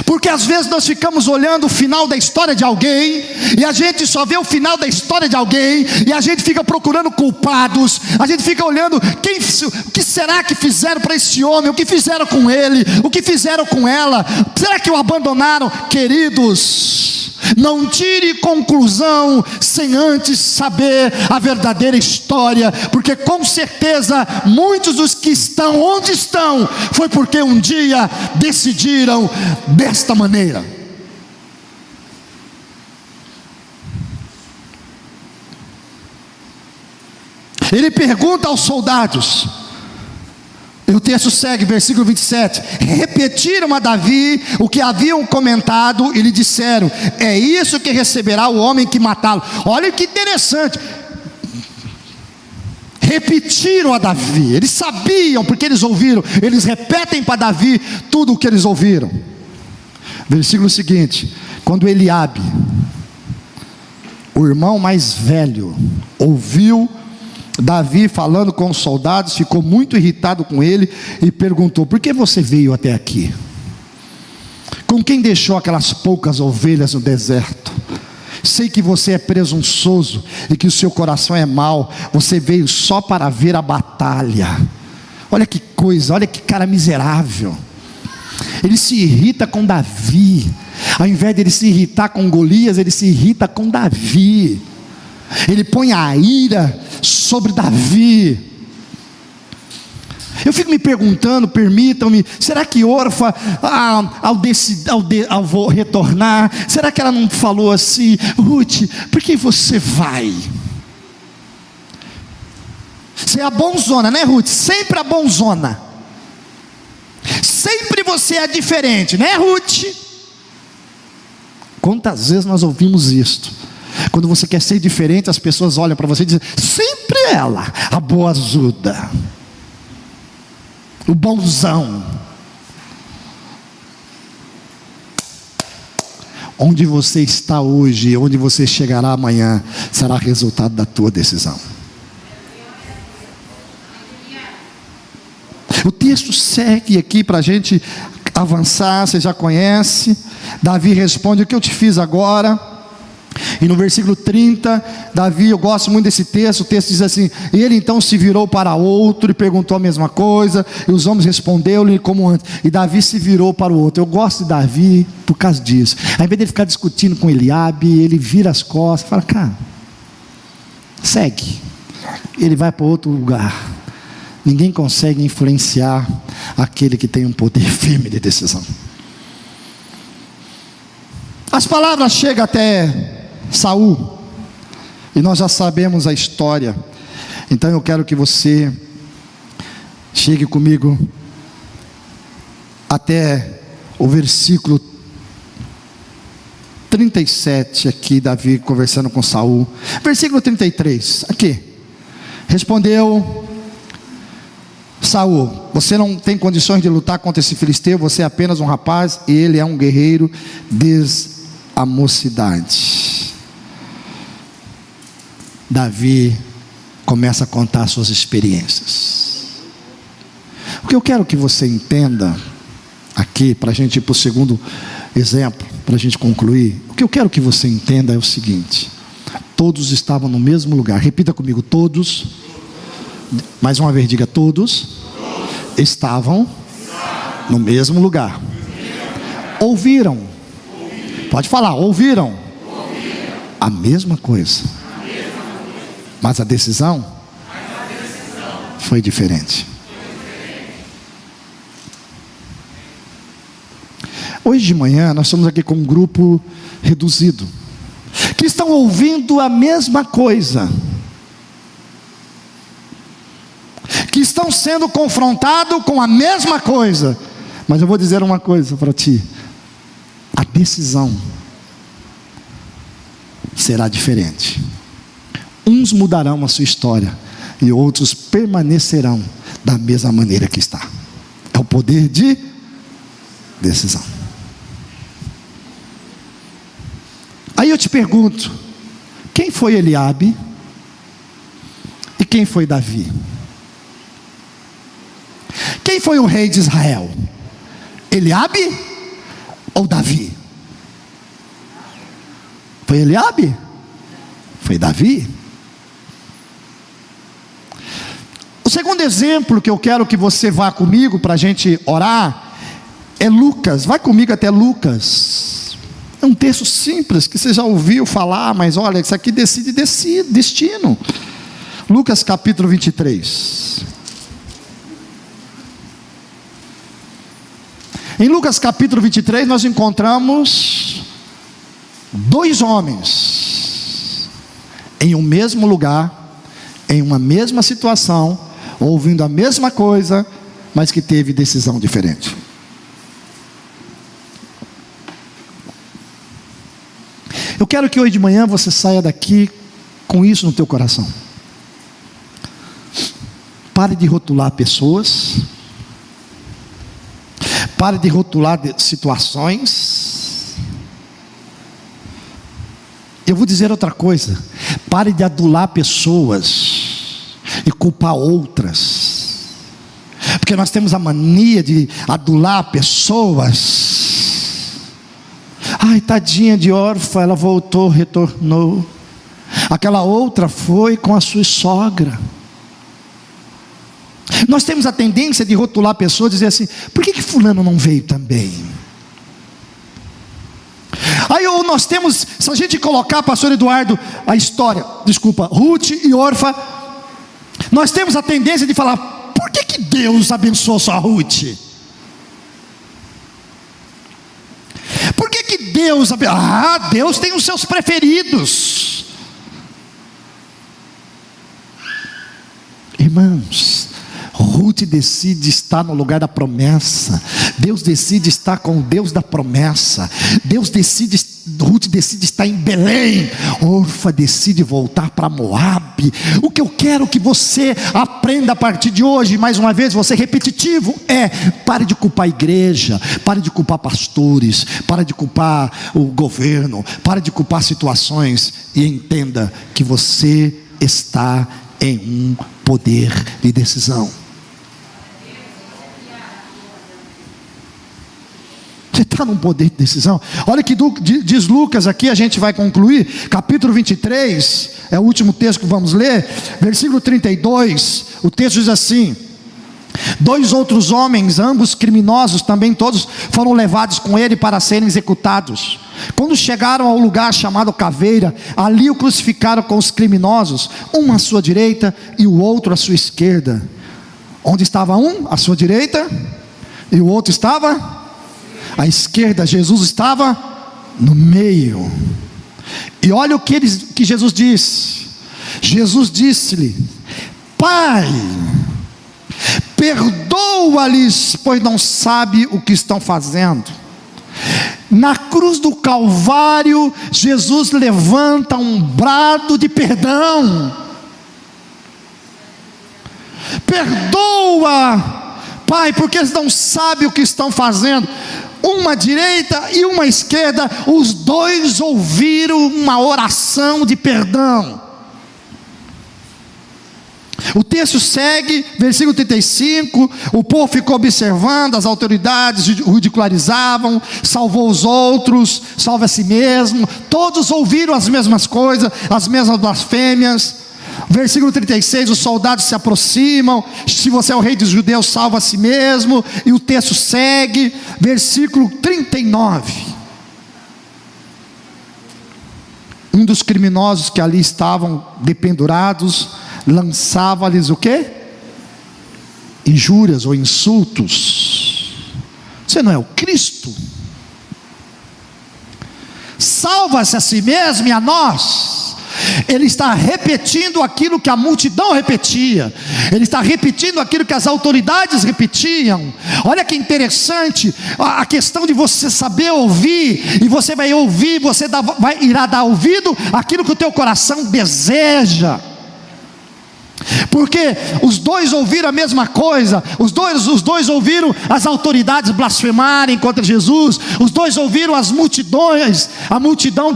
porque às vezes nós ficamos olhando o final da história de alguém, e a gente só vê o final da história de alguém, e a gente fica procurando culpados, a gente fica olhando o que será que fizeram para esse homem, o que fizeram com ele, o que fizeram com ela, será que o abandonaram? Queridos, não tire conclusão sem antes saber a verdadeira história, porque com certeza muitos dos que estão onde estão foi porque um dia decidiram desta maneira. Ele pergunta aos soldados, e o texto segue, versículo 27. Repetiram a Davi o que haviam comentado e lhe disseram: é isso que receberá o homem que matá-lo. Olha que interessante. Repetiram a Davi, eles sabiam, porque eles ouviram. Eles repetem para Davi tudo o que eles ouviram. Versículo seguinte: quando Eliabe, o irmão mais velho, ouviu Davi falando com os soldados, ficou muito irritado com ele e perguntou: por que você veio até aqui? Com quem deixou aquelas poucas ovelhas no deserto? Sei que você é presunçoso e que o seu coração é mau. Você veio só para ver a batalha. Olha que coisa, olha que cara miserável. Ele se irrita com Davi. Ao invés de ele se irritar com Golias, ele se irrita com Davi. Ele põe a ira sobre Davi. Eu fico me perguntando, permitam-me, será que Orfa, ao vou retornar, será que ela não falou assim: Ruth, por que você vai? Você é a bonzona, né, Ruth? Sempre a bonzona. Sempre você é diferente, né, Ruth? Quantas vezes nós ouvimos isto? Quando você quer ser diferente, as pessoas olham para você e dizem: sempre ela, a boazuda, o bonzão. Onde você está hoje, onde você chegará amanhã, será resultado da tua decisão. O texto segue aqui para a gente avançar. Você já conhece. Davi responde: o que eu te fiz agora? E no versículo 30, Davi, eu gosto muito desse texto. O texto diz assim: ele então se virou para outro e perguntou a mesma coisa, e os homens responderam-lhe como antes. E Davi se virou para o outro. Eu gosto de Davi por causa disso. Ao invés de ele ficar discutindo com Eliabe, ele vira as costas e fala: cara, segue. Ele vai para outro lugar. Ninguém consegue influenciar aquele que tem um poder firme de decisão. As palavras chegam até Saul, e nós já sabemos a história. Então eu quero que você chegue comigo até o versículo 37 aqui, Davi conversando com Saul. Versículo 33, aqui. Respondeu Saul: você não tem condições de lutar contra esse filisteu, você é apenas um rapaz e ele é um guerreiro desde a mocidade. Davi começa a contar suas experiências. O que eu quero que você entenda aqui, para a gente ir para o segundo exemplo, para a gente concluir, o que eu quero que você entenda é o seguinte: todos estavam no mesmo lugar. Repita comigo: todos. Mais uma vez, diga: todos estavam no mesmo lugar. Ouviram. Pode falar: ouviram a mesma coisa. Mas a decisão foi diferente. Hoje de manhã nós estamos aqui com um grupo reduzido, que estão ouvindo a mesma coisa, que estão sendo confrontados com a mesma coisa. Mas eu vou dizer uma coisa para ti: a decisão será diferente. Uns mudarão a sua história e outros permanecerão da mesma maneira que está. É o poder de decisão. Aí eu te pergunto: quem foi Eliabe e quem foi Davi? Quem foi o rei de Israel? Eliabe ou Davi? Foi Eliabe? Foi Davi? O segundo exemplo que eu quero que você vá comigo para a gente orar é Lucas. Vai comigo até Lucas. É um texto simples que você já ouviu falar, mas olha, isso aqui decide destino. Lucas capítulo 23. Em Lucas capítulo 23 nós encontramos dois homens em um mesmo lugar, em uma mesma situação, ouvindo a mesma coisa, mas que teve decisão diferente. Eu quero que hoje de manhã você saia daqui com isso no teu coração. Pare de rotular pessoas. Pare de rotular situações. Eu vou dizer outra coisa: pare de adular pessoas e culpar outras, porque nós temos a mania de adular pessoas. Ai, tadinha de órfã, ela voltou, retornou. Aquela outra foi com a sua sogra. Nós temos a tendência de rotular pessoas, dizer assim: por que fulano não veio também? Aí ou nós temos, se a gente colocar, pastor Eduardo, a história, Ruth e Orfa, nós temos a tendência de falar: por que Deus abençoou só a Ruth? Por que Deus abençoou? Deus tem os seus preferidos. Irmãos, Ruth decide estar no lugar da promessa. Deus decide estar com o Deus da promessa. Ruth decide estar em Belém. Orfa decide voltar para Moabe. O que eu quero que você aprenda a partir de hoje, mais uma vez, você repetitivo, pare de culpar a igreja, pare de culpar pastores, pare de culpar o governo, pare de culpar situações, e entenda que você está em um poder de decisão. Você está num poder de decisão. Olha que diz Lucas aqui, a gente vai concluir, capítulo 23, é o último texto que vamos ler, versículo 32, o texto diz assim: 2 outros homens, ambos criminosos, também todos foram levados com ele para serem executados. Quando chegaram ao lugar chamado Caveira, ali o crucificaram com os criminosos, um à sua direita e o outro à sua esquerda. Onde estava um? À sua direita, e o outro estava à esquerda. Jesus estava no meio. E olha o que Jesus disse. Jesus disse-lhe: Pai, perdoa-lhes, pois não sabem o que estão fazendo. Na cruz do Calvário, Jesus levanta um brado de perdão. Perdoa, Pai, porque eles não sabem o que estão fazendo. Uma à direita e uma à esquerda, os dois ouviram uma oração de perdão. O texto segue, versículo 35, o povo ficou observando, as autoridades ridicularizavam, salvou os outros, salva a si mesmo, todos ouviram as mesmas coisas, as mesmas blasfêmias. Versículo 36, os soldados se aproximam: se você é o rei dos judeus, salva a si mesmo. E o texto segue, versículo 39, um dos criminosos que ali estavam dependurados lançava-lhes o quê? Injúrias ou insultos. Você não é o Cristo? Salva-se a si mesmo e a nós. Ele está repetindo aquilo que a multidão repetia. Ele está repetindo aquilo que as autoridades repetiam. Olha que interessante a questão de você saber ouvir. E você vai ouvir, irá dar ouvido àquilo que o teu coração deseja. Porque os dois ouviram a mesma coisa. Os dois ouviram as autoridades blasfemarem contra Jesus. Os dois ouviram a multidão,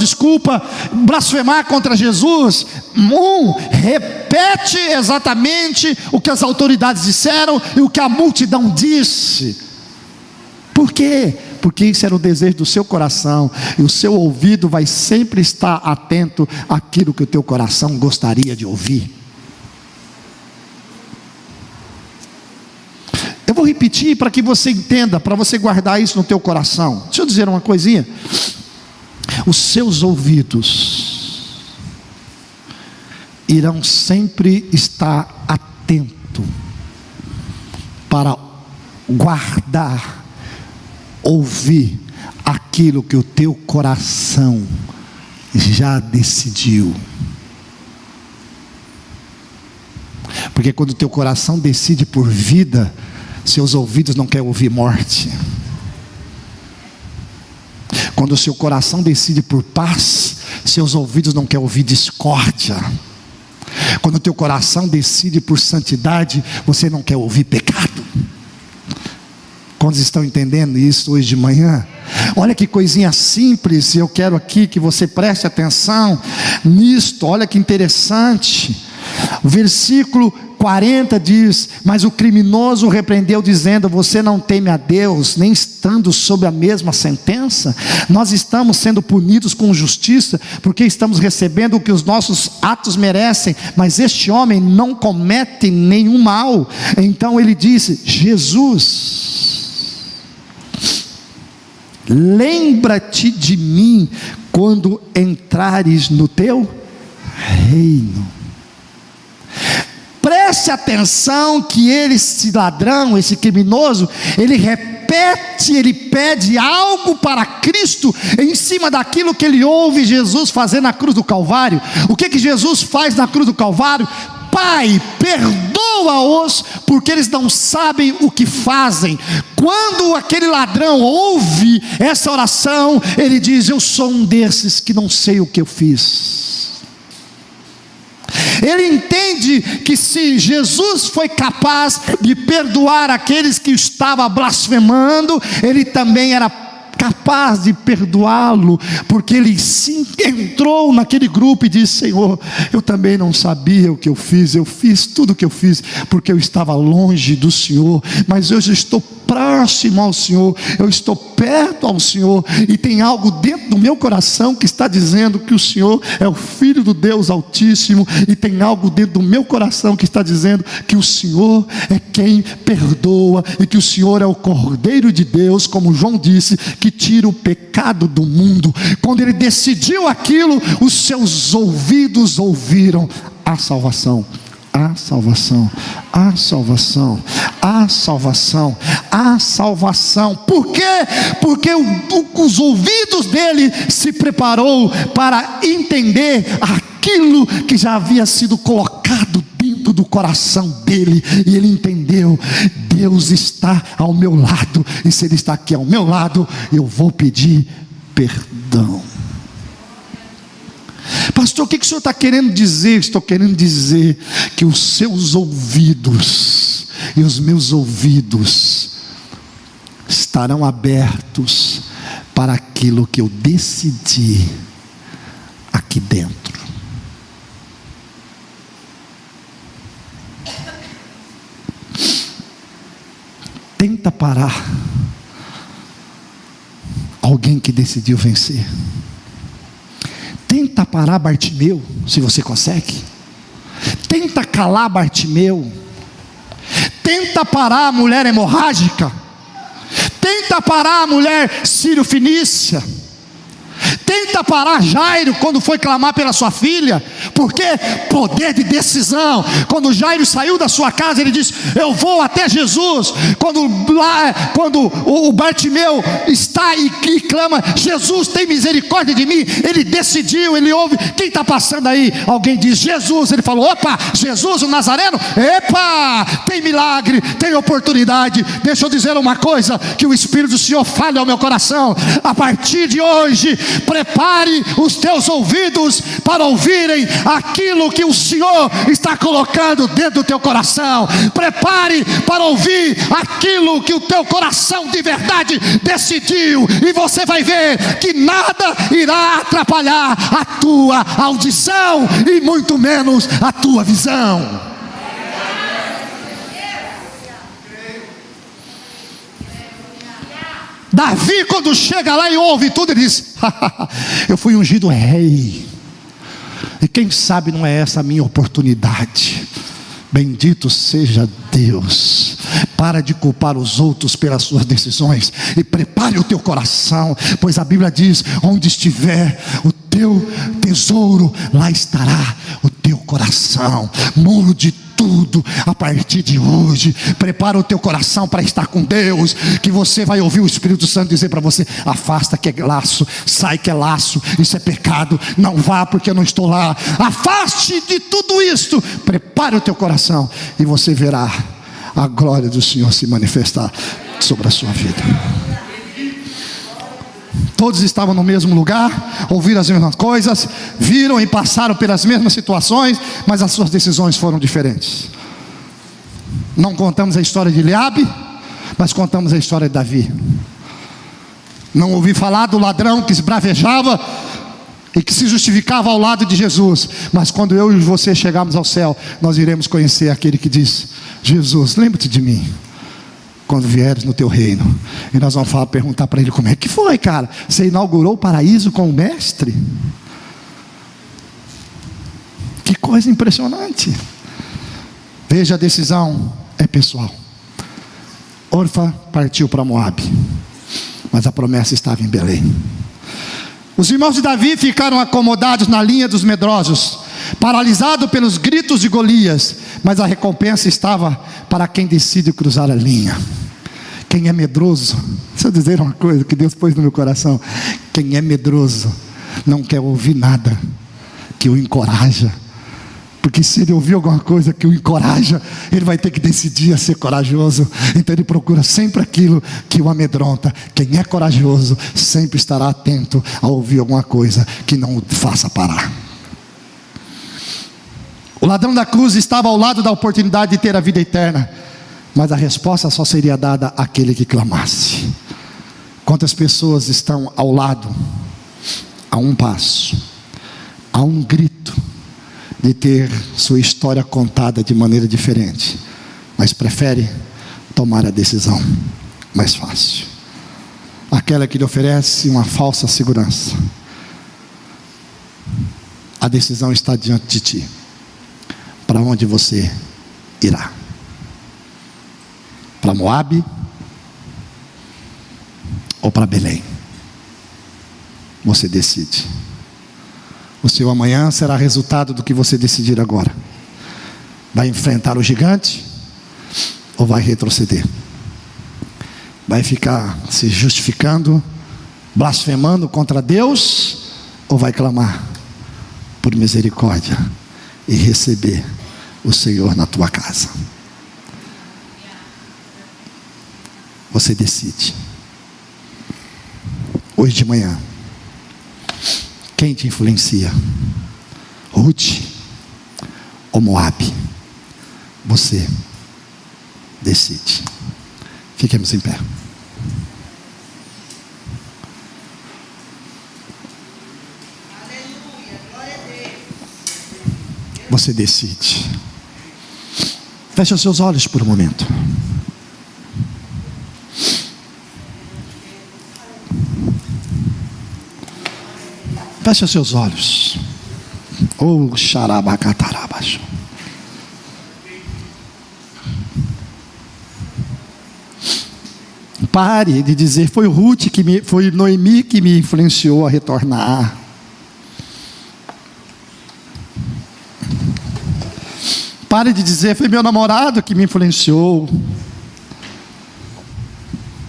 blasfemar contra Jesus. Um repete exatamente o que as autoridades disseram e o que a multidão disse. Por quê? Porque isso era o desejo do seu coração, e o seu ouvido vai sempre estar atento àquilo que o teu coração gostaria de ouvir. Eu vou repetir para que você entenda, para você guardar isso no teu coração. Deixa eu dizer uma coisinha. Os seus ouvidos irão sempre estar atentos para guardar, ouvir aquilo que o teu coração já decidiu. Porque quando o teu coração decide por vida, seus ouvidos não querem ouvir morte. Quando o seu coração decide por paz, seus ouvidos não querem ouvir discórdia. Quando o teu coração decide por santidade, você não quer ouvir pecado. Quantos estão entendendo isso hoje de manhã? Olha que coisinha simples, eu quero aqui que você preste atenção nisto, olha que interessante. O versículo 40 diz: mas o criminoso repreendeu dizendo: você não teme a Deus, nem estando sob a mesma sentença? Nós estamos sendo punidos com justiça, porque estamos recebendo o que os nossos atos merecem, mas este homem não comete nenhum mal. Então ele disse: Jesus, lembra-te de mim quando entrares no teu reino. Preste atenção que esse ladrão, esse criminoso, ele repete, ele pede algo para Cristo, em cima daquilo que ele ouve Jesus fazer na cruz do Calvário. O que Jesus faz na cruz do Calvário? Pai, perdoa-os, porque eles não sabem o que fazem. Quando aquele ladrão ouve essa oração, ele diz: eu sou um desses que não sei o que eu fiz. Ele entende que se Jesus foi capaz de perdoar aqueles que estavam blasfemando, ele também era capaz de perdoá-lo, porque ele sim entrou naquele grupo e disse: Senhor, eu também não sabia o que eu fiz tudo o que eu fiz, porque eu estava longe do Senhor, mas hoje eu estou próximo ao Senhor, eu estou perto ao Senhor, e tem algo dentro do meu coração que está dizendo que o Senhor é o Filho do Deus Altíssimo, e tem algo dentro do meu coração que está dizendo que o Senhor é quem perdoa, e que o Senhor é o Cordeiro de Deus, como João disse, que tira o pecado do mundo. Quando ele decidiu aquilo, os seus ouvidos ouviram a salvação. A salvação, a salvação, a salvação, a salvação. Por quê? Porque os ouvidos dele se preparou para entender aquilo que já havia sido colocado dentro do coração dele, e ele entendeu: Deus está ao meu lado, e se ele está aqui ao meu lado, eu vou pedir perdão. Pastor, o que o senhor está querendo dizer? Estou querendo dizer que os seus ouvidos e os meus ouvidos estarão abertos para aquilo que eu decidi aqui dentro. Tenta parar alguém que decidiu vencer. Tenta parar Bartimeu, se você consegue. Tenta calar Bartimeu. Tenta parar a mulher hemorrágica. Tenta parar a mulher sírio-fenícia. Tenta parar Jairo quando foi clamar pela sua filha. Porque poder de decisão. Quando Jairo saiu da sua casa, ele disse: eu vou até Jesus. Quando o Bartimeu está e clama: Jesus, tem misericórdia de mim. Ele decidiu, ele ouve: quem está passando aí? Alguém diz: Jesus. Ele falou: opa, Jesus o Nazareno? Epa, tem milagre, tem oportunidade. Deixa eu dizer uma coisa, que o Espírito do Senhor fale ao meu coração. A partir de hoje, prepare os teus ouvidos para ouvirem aquilo que o Senhor está colocando dentro do teu coração. Prepare para ouvir aquilo que o teu coração de verdade decidiu, e você vai ver que nada irá atrapalhar a tua audição, e muito menos a tua visão. Davi, quando chega lá e ouve tudo, ele diz: eu fui ungido rei, e quem sabe não é essa a minha oportunidade. Bendito seja Deus. Para de culpar os outros pelas suas decisões, e prepare o teu coração, pois a Bíblia diz: onde estiver o teu tesouro, lá estará o teu coração. Mude tudo a partir de hoje. Prepara o teu coração para estar com Deus, que você vai ouvir o Espírito Santo dizer para você: afasta que é laço, sai que é laço, isso é pecado, não vá porque eu não estou lá. Afaste de tudo isto, prepare o teu coração, e você verá a glória do Senhor se manifestar sobre a sua vida. Todos estavam no mesmo lugar, ouviram as mesmas coisas, viram e passaram pelas mesmas situações, mas as suas decisões foram diferentes. Não contamos a história de Eliabe, mas contamos a história de Davi. Não ouvi falar do ladrão que esbravejava e que se justificava ao lado de Jesus. Mas quando eu e você chegarmos ao céu, nós iremos conhecer aquele que diz: Jesus, lembra-te de mim quando vieres no teu reino. E nós vamos perguntar para ele: como é que foi, cara? Você inaugurou o paraíso com o mestre? Que coisa impressionante. Veja, a decisão é pessoal. Orfa partiu para Moabe, mas a promessa estava em Belém. Os irmãos de Davi ficaram acomodados na linha dos medrosos, paralisados pelos gritos de Golias, mas a recompensa estava para quem decide cruzar a linha. Quem é medroso, deixa eu dizer uma coisa que Deus pôs no meu coração: quem é medroso não quer ouvir nada que o encoraja, porque se ele ouvir alguma coisa que o encoraja, ele vai ter que decidir a ser corajoso. Então ele procura sempre aquilo que o amedronta. Quem é corajoso sempre estará atento a ouvir alguma coisa que não o faça parar. O ladrão da cruz estava ao lado da oportunidade de ter a vida eterna, mas a resposta só seria dada àquele que clamasse. Quantas pessoas estão ao lado, a um passo, a um grito de ter sua história contada de maneira diferente, mas prefere tomar a decisão mais fácil, aquela que lhe oferece uma falsa segurança. A decisão está diante de ti. Para onde você irá? Para Moabe ou para Belém? Você decide. O seu amanhã será resultado do que você decidir agora. Vai enfrentar o gigante ou vai retroceder? Vai ficar se justificando, blasfemando contra Deus, ou vai clamar por misericórdia e receber o Senhor na tua casa? Você decide. Hoje de manhã, quem te influencia? Ruth ou Moabe? Você decide. Fiquemos em pé. Você decide. Feche os seus olhos por um momento. Feche os seus olhos. Oh, xarabacatarabaxo. Pare de dizer: foi foi Noemi que me influenciou a retornar. Pare de dizer: foi meu namorado que me influenciou.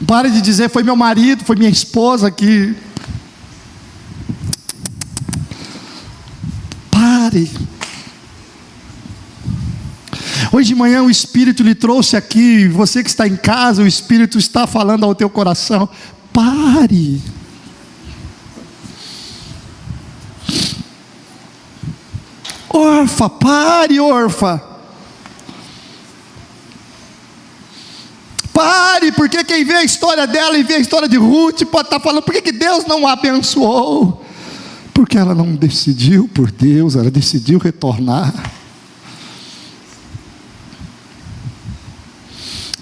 Pare de dizer: foi meu marido, foi minha esposa que... Pare. Hoje de manhã o Espírito lhe trouxe aqui. Você que está em casa, o Espírito está falando ao teu coração. Pare. Orfa, pare, Orfa. Pare, porque quem vê a história dela e vê a história de Ruth pode estar falando: por que Deus não a abençoou? Porque ela não decidiu por Deus, ela decidiu retornar.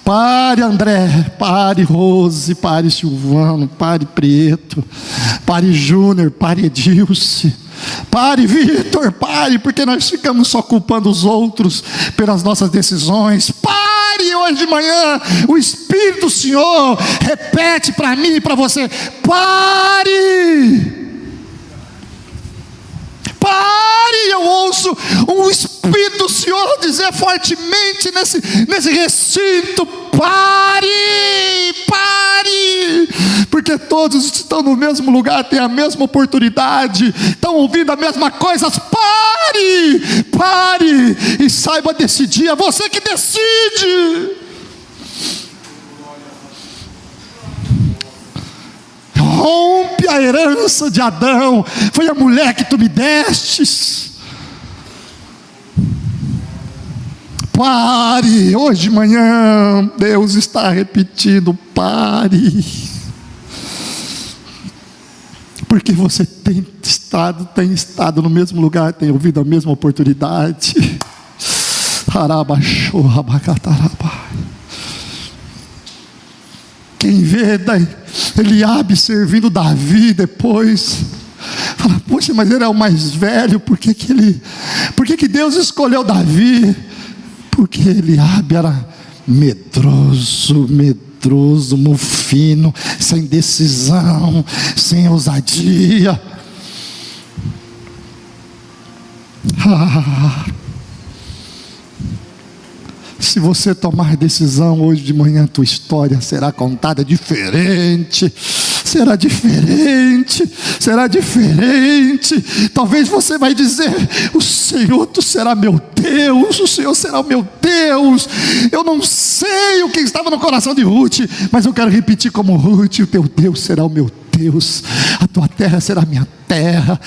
Pare, André, pare, Rose, pare, Silvano, pare, Preto, pare, Júnior, pare, Edilce, pare, Vitor, pare, porque nós ficamos só culpando os outros pelas nossas decisões. Pare, hoje de manhã, o Espírito do Senhor repete para mim e para você: pare. Pare, eu ouço o Espírito do Senhor dizer fortemente nesse recinto: pare, pare, porque todos estão no mesmo lugar, têm a mesma oportunidade, estão ouvindo a mesma coisa. Pare, pare e saiba decidir. É você que decide. Rompe a herança de Adão. Foi a mulher que tu me destes. Pare, hoje de manhã Deus está repetindo: pare. porque você tem estado no mesmo lugar, tem ouvido a mesma oportunidade. Quem vê Eliabe servindo Davi depois, fala: poxa, mas ele é o mais velho, por que que Deus escolheu Davi? Porque Eliabe era medroso, mufino, sem decisão, sem ousadia. Se você tomar decisão hoje de manhã, tua história será contada diferente. Será diferente. Talvez você vai dizer: o Senhor, tu será meu Deus, o Senhor será o meu Deus. Eu não sei o que estava no coração de Ruth, mas eu quero repetir como Ruth: o teu Deus será o meu Deus, a tua terra será a minha terra,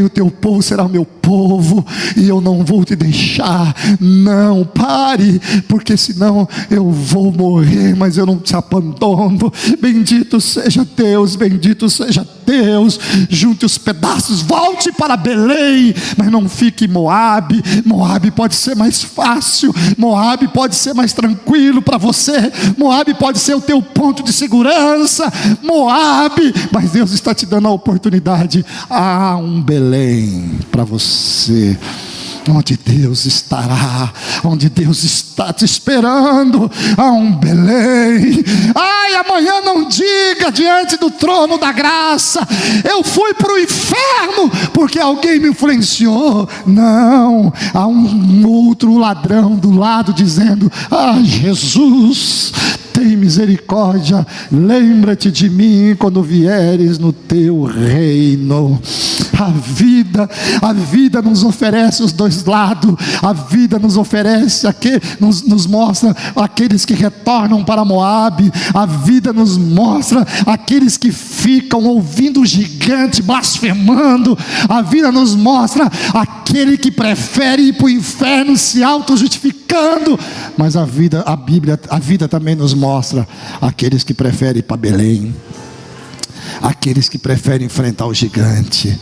o teu povo será o meu povo, e eu não vou te deixar. Não pare, porque senão eu vou morrer, mas eu não te abandono. Bendito seja Deus, bendito seja Deus. Junte os pedaços, volte para Belém, mas não fique em Moabe. Moabe pode ser mais fácil, Moabe pode ser mais tranquilo para você, Moabe pode ser o teu ponto de segurança, Moabe, mas Deus está te dando a oportunidade. Há um Belém para você, onde Deus estará, onde Deus está te esperando. Há um Belém. Amanhã não diga diante do trono da graça: eu fui para o inferno porque alguém me influenciou. Não, há um outro ladrão do lado dizendo: Jesus, tem misericórdia, lembra-te de mim quando vieres no teu reino. A vida nos oferece os dois lados. A vida nos oferece, nos mostra aqueles que retornam para Moabe. A vida nos mostra aqueles que ficam ouvindo o gigante blasfemando. A vida nos mostra aquele que prefere ir para o inferno se auto-justificando. Mas a vida também nos mostra aqueles que preferem ir para Belém, aqueles que preferem enfrentar o gigante.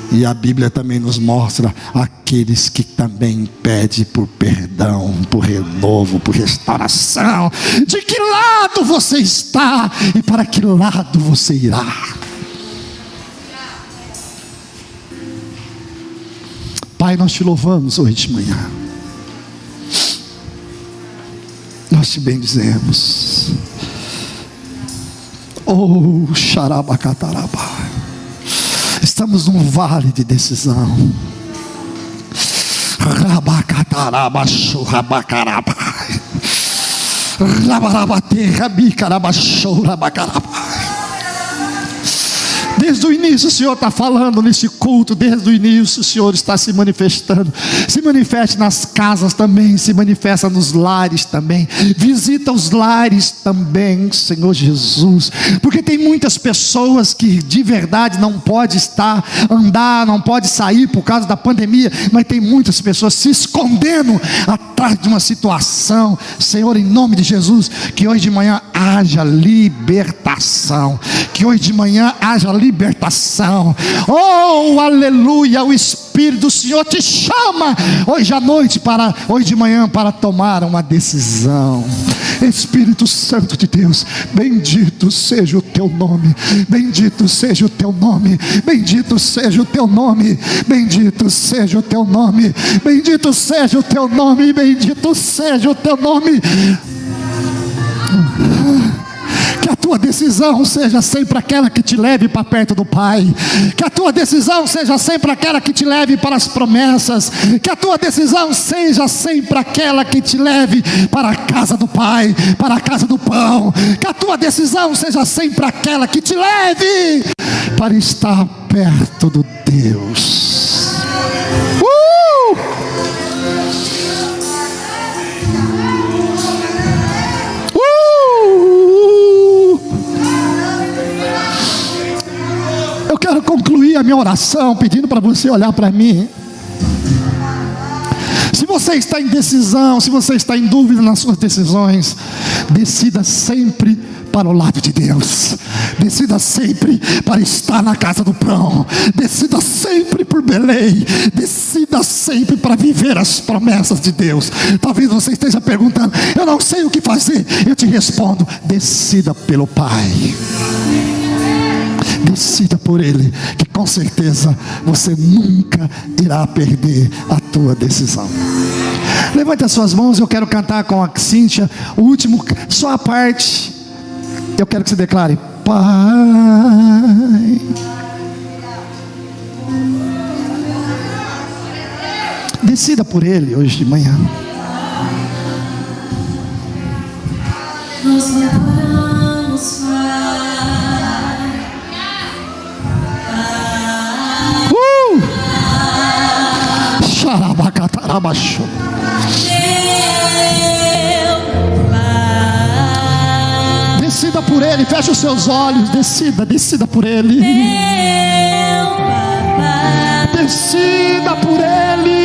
E a Bíblia também nos mostra aqueles que também pedem por perdão, por renovo, por restauração. De que lado você está e para que lado você irá? Pai, nós te louvamos hoje de manhã. Nós te bendizemos. Oh, xarabacatarabá. Estamos num vale de decisão. Rabacatarabachou, rabacarabá. Rabarabate, rabicarabachou, rabacarabá. Desde o início o Senhor está falando nesse culto. Desde o início o Senhor está se manifestando. Se manifeste nas casas também, se manifesta nos lares também. Visita os lares também, Senhor Jesus. Porque tem muitas pessoas que de verdade não pode andar, não pode sair por causa da pandemia. Mas tem muitas pessoas se escondendo atrás de uma situação. Senhor, em nome de Jesus, que hoje de manhã haja libertação. Que hoje de manhã haja libertação. Oh, aleluia. O Espírito do Senhor te chama hoje à noite, hoje de manhã, para tomar uma decisão. Espírito Santo de Deus, bendito seja o teu nome, bendito seja o teu nome, bendito seja o teu nome, bendito seja o teu nome, bendito seja o teu nome, bendito seja o teu nome. Que a tua decisão seja sempre aquela que te leve para perto do Pai. Que a tua decisão seja sempre aquela que te leve para as promessas. Que a tua decisão seja sempre aquela que te leve para a casa do Pai, para a casa do pão. Que a tua decisão seja sempre aquela que te leve para estar perto do Deus. Eu quero concluir a minha oração pedindo para você olhar para mim. Se você está em decisão, se você está em dúvida nas suas decisões, decida sempre para o lado de Deus. Decida sempre para estar na casa do pão. Decida sempre por Belém. Decida sempre para viver as promessas de Deus. Talvez você esteja perguntando: eu não sei o que fazer. Eu te respondo: decida pelo Pai. Decida por Ele, que com certeza você nunca irá perder a tua decisão. Levante as suas mãos. Eu quero cantar com a Cíntia o último, só a parte. Eu quero que você declare: Pai. Decida por Ele hoje de manhã. Nós adoramos, Pai. Xarabacatarabachô. Decida por Ele, feche os seus olhos. Decida por Ele. Decida por Ele.